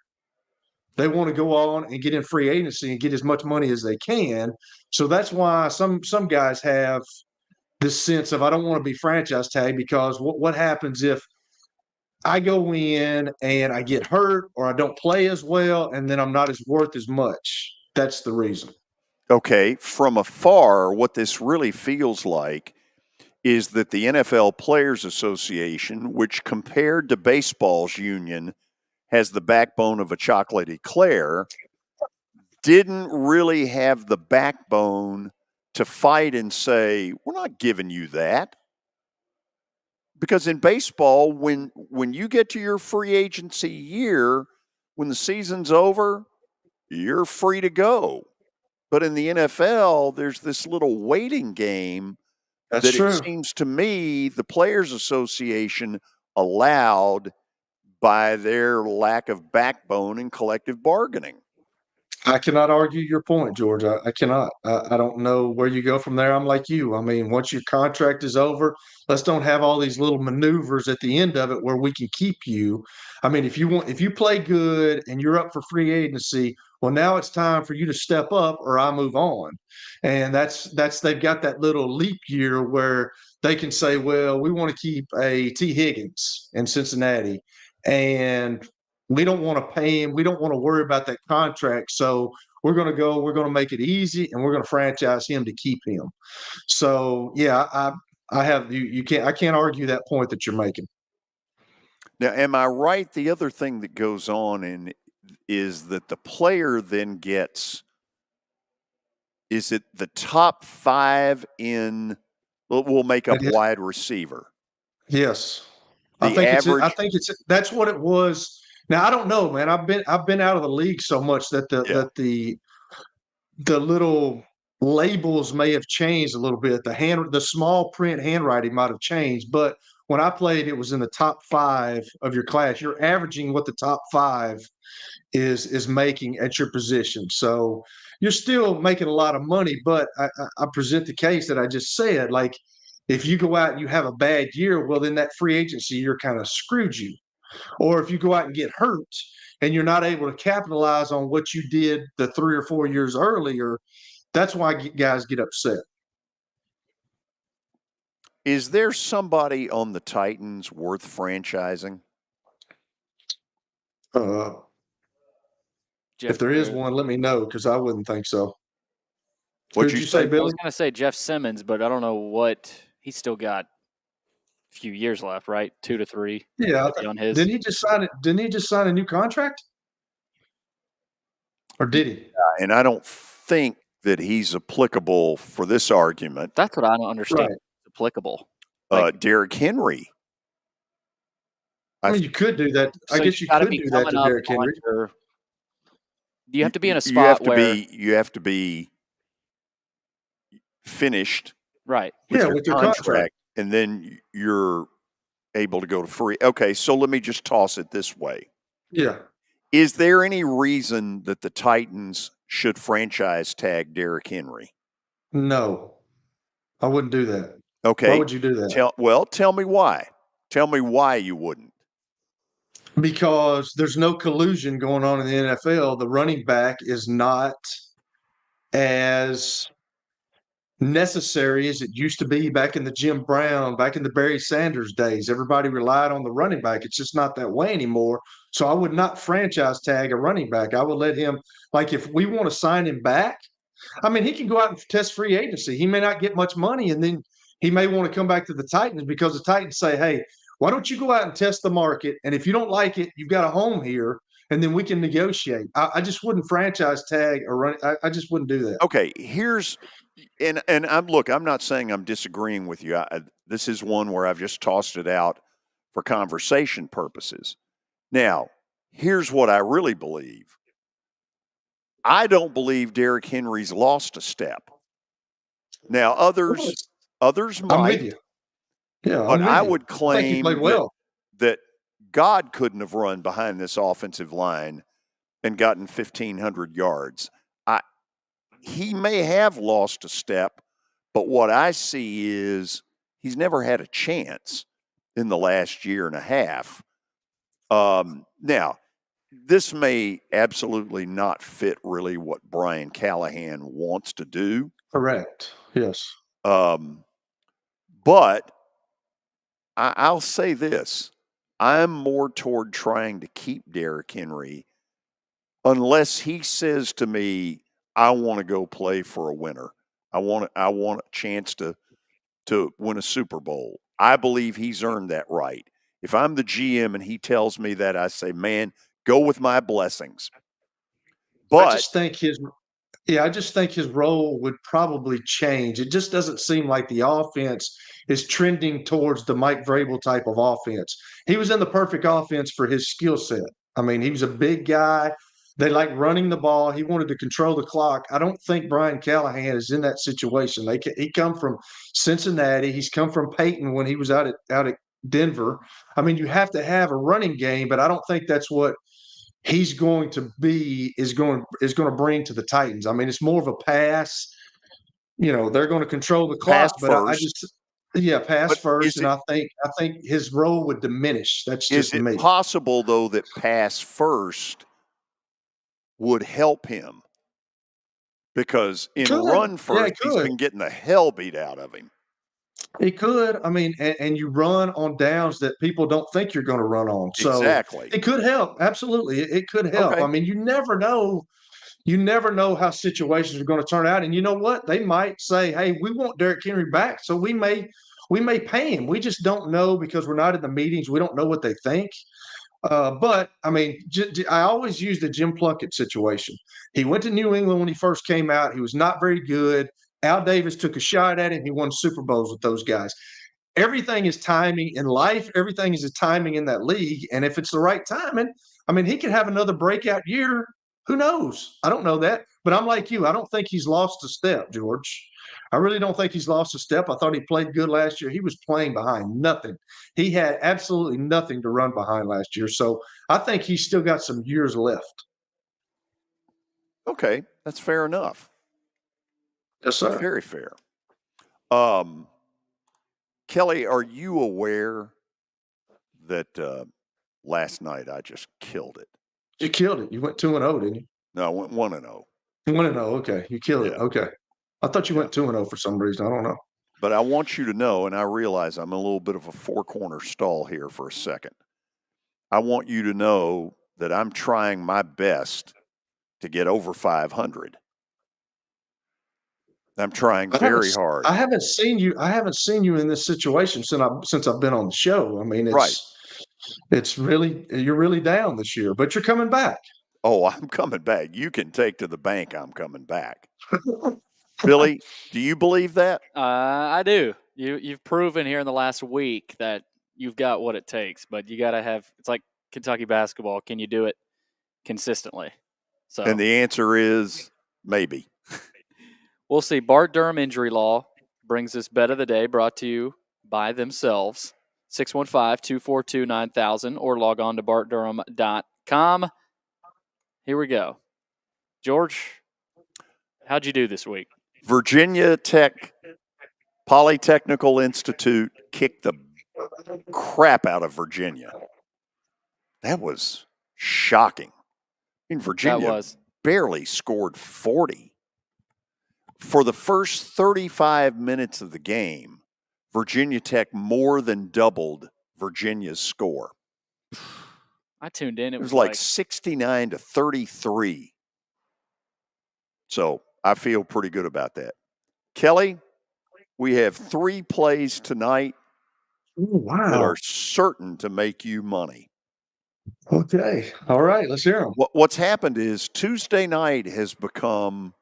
They want to go on and get in free agency and get as much money as they can. So that's why some guys have this sense of I don't want to be franchise tag because what happens if I go in and I get hurt or I don't play as well and then I'm not as worth as much? That's the reason. Okay, from afar, what this really feels like is that the NFL Players Association, which compared to baseball's union has the backbone of a chocolate eclair, didn't really have the backbone to fight and say, we're not giving you that. Because in baseball, when you get to your free agency year, when the season's over, you're free to go. But in the NFL, there's this little waiting game That's that true. It seems to me the Players Association allowed by their lack of backbone in collective bargaining. I cannot argue your point, George. I cannot. I don't know where you go from there. I'm like you. I mean, once your contract is over, let's don't have all these little maneuvers at the end of it where we can keep you. I mean, if you play good and you're up for free agency, well, now it's time for you to step up or I move on. And that's they've got that little leap year where they can say, well, we want to keep a T. Higgins in Cincinnati. And we don't want to pay him. We don't want to worry about that contract. So we're going to make it easy and we're going to franchise him to keep him. So, yeah, I can't argue that point that you're making. Now, am I right? The other thing that goes on is that the player then gets, is it the top 5 in, we'll make up wide receiver? Yes. I think that's what it was. Now I don't know, man. I've been out of the league so much that the little labels may have changed a little bit. The small print handwriting might have changed, but when I played, it was in the top 5 of your class. You're averaging what the top 5 is making at your position. So you're still making a lot of money, but I present the case that I just said. Like, if you go out and you have a bad year, well, then that free agency year kind of screwed you. Or if you go out and get hurt and you're not able to capitalize on what you did the 3 or 4 years earlier, that's why guys get upset. Is there somebody on the Titans worth franchising? If there is one, let me know because I wouldn't think so. What'd Who'd you say, say? Billy? I was going to say Jeff Simmons, but I don't know what he's still got. A few years left, right? 2 to 3. Yeah, On his. Didn't he just sign a new contract? Or did he? And I don't think that he's applicable for this argument. That's what I don't understand. Right. Applicable. Derrick Henry. I mean, you could do that. So I guess you could do that to Derrick Henry. You have to be in a spot where you have to be finished, right? With your contract, and then you're able to go to free. Okay, so let me just toss it this way. Yeah. Is there any reason that the Titans should franchise tag Derrick Henry? No, I wouldn't do that. Okay. Why would you do that? Tell me why. Tell me why you wouldn't. Because there's no collusion going on in the NFL. The running back is not as necessary as it used to be back in the Jim Brown, back in the Barry Sanders days. Everybody relied on the running back. It's just not that way anymore. So I would not franchise tag a running back. I would let him, like, if we want to sign him back, I mean, he can go out and test free agency. He may not get much money, and then he may want to come back to the Titans because the Titans say, hey, why don't you go out and test the market? And if you don't like it, you've got a home here, and then we can negotiate. I just wouldn't franchise tag or run. I just wouldn't do that. Okay, and I'm not saying I'm disagreeing with you. This is one where I've just tossed it out for conversation purposes. Now, here's what I really believe. I don't believe Derrick Henry's lost a step. Now, others might. I'm with you. Yeah, but I would claim well. that God couldn't have run behind this offensive line and gotten 1,500 yards. He may have lost a step, but what I see is he's never had a chance in the last year and a half. Now, this may absolutely not fit really what Brian Callahan wants to do. Correct. Yes. But I'll say this. I'm more toward trying to keep Derrick Henry unless he says to me, I want to go play for a winner. I want a chance to win a Super Bowl. I believe he's earned that right. If I'm the GM and he tells me that, I say, man, go with my blessings. But I just think his role would probably change. It just doesn't seem like the offense is trending towards the Mike Vrabel type of offense. He was in the perfect offense for his skill set. I mean, he was a big guy. They like running the ball. He wanted to control the clock. I don't think Brian Callahan is in that situation. He come from Cincinnati. He's come from Peyton when he was out at Denver. I mean, you have to have a running game, but I don't think that's what he's going to be is going to bring to the Titans. I mean, it's more of a pass. They're going to control the clock, but pass first, and I think his role would diminish. That's just me. Is it possible though that pass first would help him? Because in run first, he's been getting the hell beat out of him. It could. I mean, and you run on downs that people don't think you're going to run on. So exactly. It could help. Absolutely. It could help. Okay. I mean, you never know. You never know how situations are going to turn out. And you know what? They might say, hey, we want Derrick Henry back. So we may pay him. We just don't know because we're not in the meetings. We don't know what they think. But, I mean, I always use the Jim Plunkett situation. He went to New England when he first came out. He was not very good. Al Davis took a shot at him. He won Super Bowls with those guys. Everything is timing in life. Everything is a timing in that league. And if it's the right timing, I mean, he could have another breakout year. Who knows? I don't know that. But I'm like you. I don't think he's lost a step, George. I really don't think he's lost a step. I thought he played good last year. He was playing behind nothing. He had absolutely nothing to run behind last year. So I think he's still got some years left. Okay, that's fair enough. Yes, sir. Very fair. Kelly, are you aware that last night I just killed it? You killed it. You went 2-0, didn't you? No, I went 1-0. 1-0. Okay, you killed it. Okay, I thought you went 2-0 for some reason. I don't know. But I want you to know, and I realize I'm a little bit of a four-corner stall here for a second. I want you to know that I'm trying my best to get over 500. I'm trying very hard. I haven't seen you in this situation since I've been on the show. I mean, it's really, you're really down this year, but you're coming back. Oh, I'm coming back. You can take to the bank I'm coming back. Billy, do you believe that? I do. You've proven here in the last week that you've got what it takes, but you got to have. It's like Kentucky basketball. Can you do it consistently? So, and the answer is maybe. We'll see. Bart Durham Injury Law brings us Bet of the Day, brought to you by themselves. 615-242-9000 or log on to bartdurham.com. Here we go. George, how'd you do this week? Virginia Tech Polytechnical Institute kicked the crap out of Virginia. That was shocking. I mean, Virginia barely scored 40. For the first 35 minutes of the game, Virginia Tech more than doubled Virginia's score. I tuned in. It was like 69-33. So I feel pretty good about that. Kelly, we have 3 plays tonight that are certain to make you money. Okay. All right. Let's hear them. What's happened is Tuesday night has become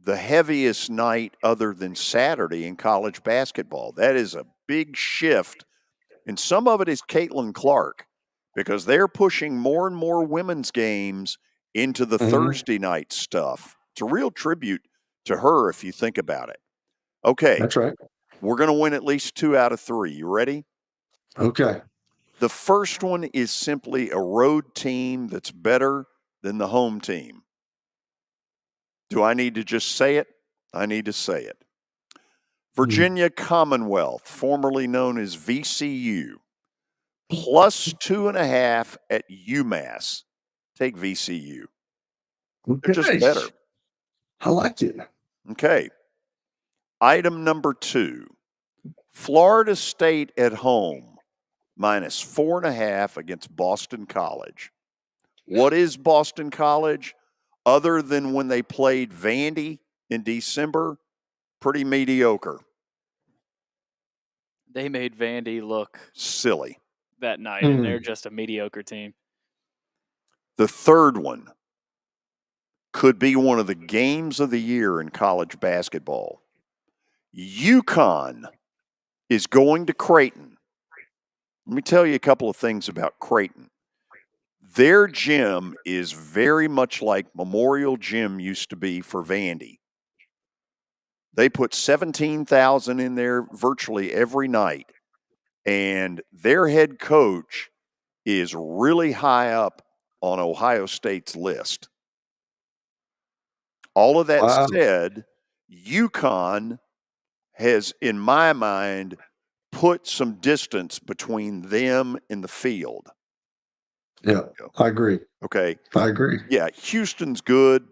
the heaviest night other than Saturday in college basketball. That is a big shift. And some of it is Caitlin Clark because they're pushing more and more women's games into the Thursday night stuff. It's a real tribute to her if you think about it. Okay. That's right. We're going to win at least 2 out of 3. You ready? Okay. The first one is simply a road team that's better than the home team. Do I need to just say it? I need to say it. Virginia Commonwealth, formerly known as VCU, plus 2.5 at UMass. Take VCU. They're just better. I like it. Okay. Item number 2, Florida State at home, minus 4.5 against Boston College. What is Boston College? Other than when they played Vandy in December, pretty mediocre. They made Vandy look silly that night, and they're just a mediocre team. The third one could be one of the games of the year in college basketball. UConn is going to Creighton. Let me tell you a couple of things about Creighton. Their gym is very much like Memorial Gym used to be for Vandy. They put 17,000 in there virtually every night, and their head coach is really high up on Ohio State's list. All of that said, UConn has, in my mind, put some distance between them and the field. Yeah, I agree. Okay. I agree. Yeah, Houston's good,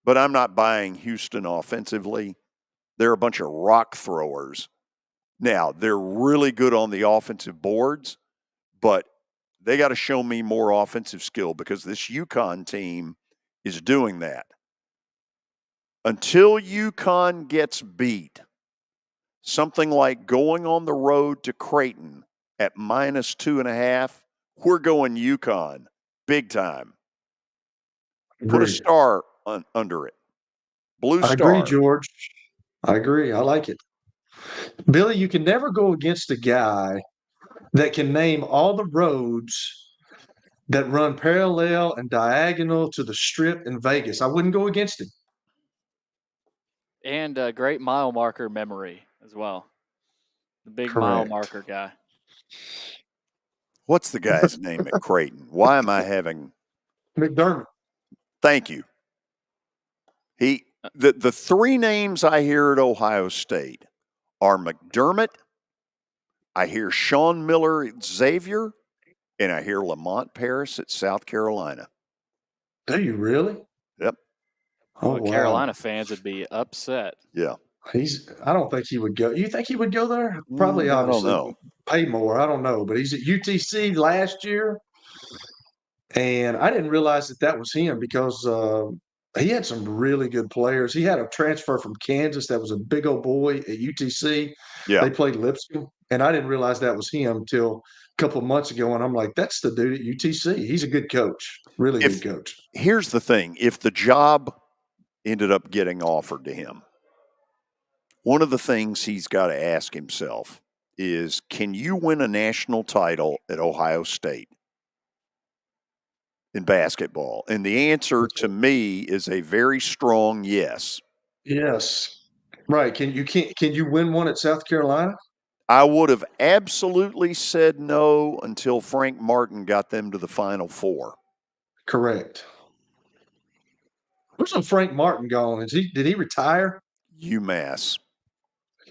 but I'm not buying Houston offensively. They're a bunch of rock throwers. Now, they're really good on the offensive boards, but they got to show me more offensive skill because this UConn team is doing that. Until UConn gets beat, something like going on the road to Creighton at minus 2.5, we're going UConn big time. Put a star under it. Blue star. I agree, George. I agree. I like it. Billy, you can never go against a guy that can name all the roads that run parallel and diagonal to the Strip in Vegas. I wouldn't go against him. And a great mile marker memory as well. The big mile marker guy. What's the guy's name at Creighton? Why am I having McDermott? Thank you. The 3 names I hear at Ohio State are McDermott, I hear Sean Miller at Xavier, and I hear Lamont Paris at South Carolina. Do you really? Yep. Oh, well, wow. Carolina fans would be upset. Yeah. I don't think he would go. You think he would go there? Probably, obviously, I don't know. Pay more. I don't know. But he's at UTC last year. And I didn't realize that was him because he had some really good players. He had a transfer from Kansas that was a big old boy at UTC. Yeah. They played Lipscomb, and I didn't realize that was him until a couple of months ago. And I'm like, that's the dude at UTC. He's a good coach, really good coach. Here's the thing. If the job ended up getting offered to him, one of the things he's got to ask himself is, can you win a national title at Ohio State in basketball? And the answer to me is a very strong yes. Yes. Right. Can you win one at South Carolina? I would have absolutely said no until Frank Martin got them to the Final Four. Correct. Where's Frank Martin gone? Did he retire? UMass.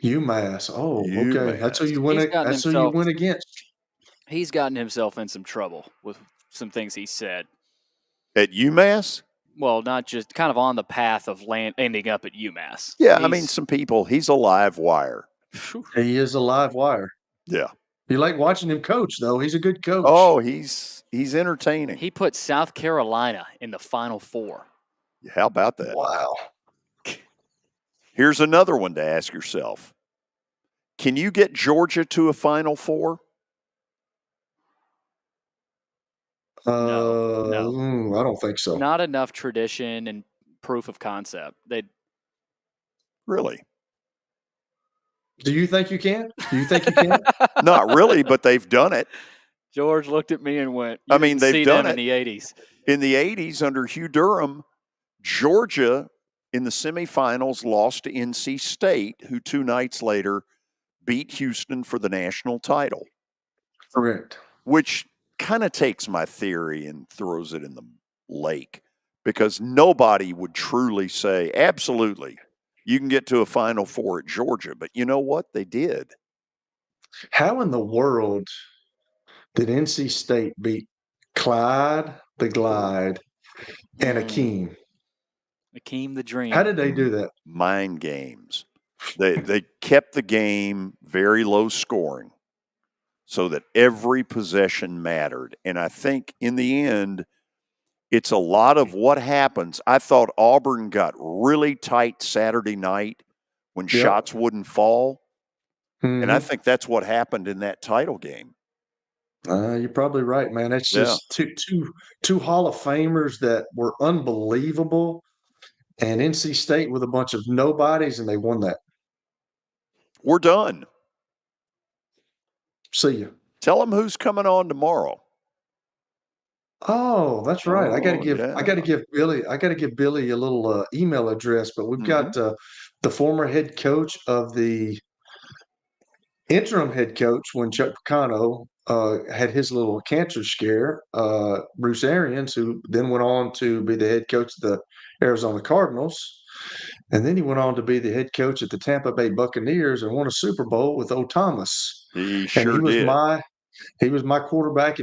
UMass. Oh, okay. That's who you win. That's who you win against. He's gotten himself in some trouble with some things he said. At UMass? Well, not just kind of on the path of ending up at UMass. Yeah, I mean, some people. He's a live wire. He is a live wire. Yeah. You like watching him coach, though. He's a good coach. Oh, he's entertaining. He put South Carolina in the Final Four. How about that? Wow. Here's another one to ask yourself. Can you get Georgia to a Final Four? No. I don't think so. Not enough tradition and proof of concept. Really? Do you think you can? Do you think you can? Not really, but they've done it. George looked at me and went, I mean, they've done it in the 80s. In the 80s, under Hugh Durham, Georgia in the semifinals lost to NC State, who 2 nights later beat Houston for the national title. Correct. Which kind of takes my theory and throws it in the lake, because nobody would truly say, absolutely, you can get to a Final Four at Georgia. But you know what? They did. How in the world did NC State beat Clyde the Glide and Akeem? Akeem the Dream. How did they do that? Mind games. They kept the game very low scoring so that every possession mattered. And I think in the end, it's a lot of what happens. I thought Auburn got really tight Saturday night when shots wouldn't fall. Mm-hmm. And I think that's what happened in that title game. You're probably right, man. It's just two Hall of Famers that were unbelievable. And NC State with a bunch of nobodies, and they won that. We're done. See you. Tell them who's coming on tomorrow. Oh, that's right. I got to give Billy a little email address, but we've got the former head coach of the interim head coach when Chuck Picano had his little cancer scare, Bruce Arians, who then went on to be the head coach of the Arizona Cardinals. And then he went on to be the head coach at the Tampa Bay Buccaneers and won a Super Bowl with O. Thomas. He did. He was my quarterback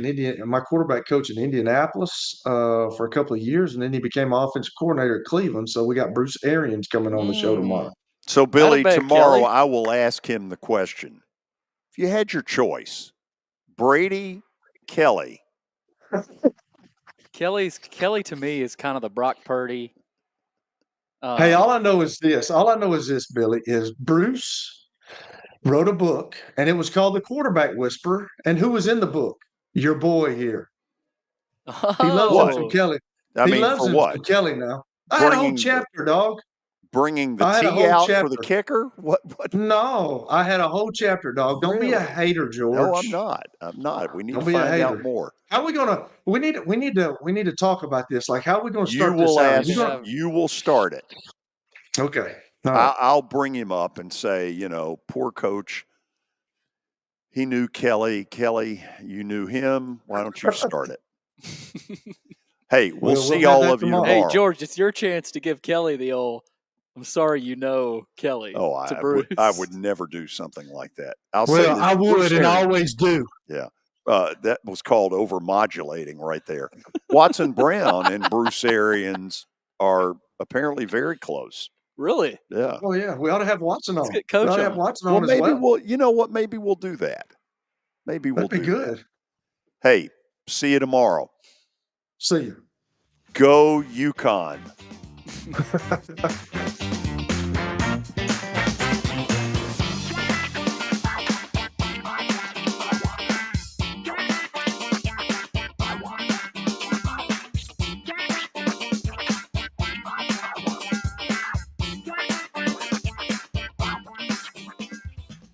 my quarterback coach in Indianapolis for a couple of years, and then he became offensive coordinator at Cleveland. So we got Bruce Arians coming on the show tomorrow. So, Billy, tomorrow I will ask him the question. If you had your choice, Brady, Kelly. Kelly to me is kind of the Brock Purdy. Hey, all I know is this, Billy, is Bruce wrote a book, and it was called The Quarterback Whisperer. And who was in the book? Your boy here. He loves him from Kelly. He loves him from Kelly now. I had a whole chapter, dog. Bringing the tee out for the kicker? What? No, I had a whole chapter, dog. Don't be a hater, George. No, I'm not. We need to find out more. How are we gonna? We need to talk about this. Like, how are we gonna start this out? You will start it. Okay. I'll bring him up and say, poor coach. He knew Kelly. Kelly, you knew him. Why don't you start it? Hey, we'll see all of you tomorrow. Hey, George, it's your chance to give Kelly the old, I'm sorry, Kelly. Oh, I would never do something like that. I would and always do. Yeah. That was called overmodulating right there. Watson Brown and Bruce Arians are apparently very close. Really? Yeah. Oh, yeah. We ought to have Watson on. Let's get Coach on. Have Watson on as well. You know what? Maybe we'll do that. Maybe we'll do good. That. Hey, see you tomorrow. See you. Go UConn.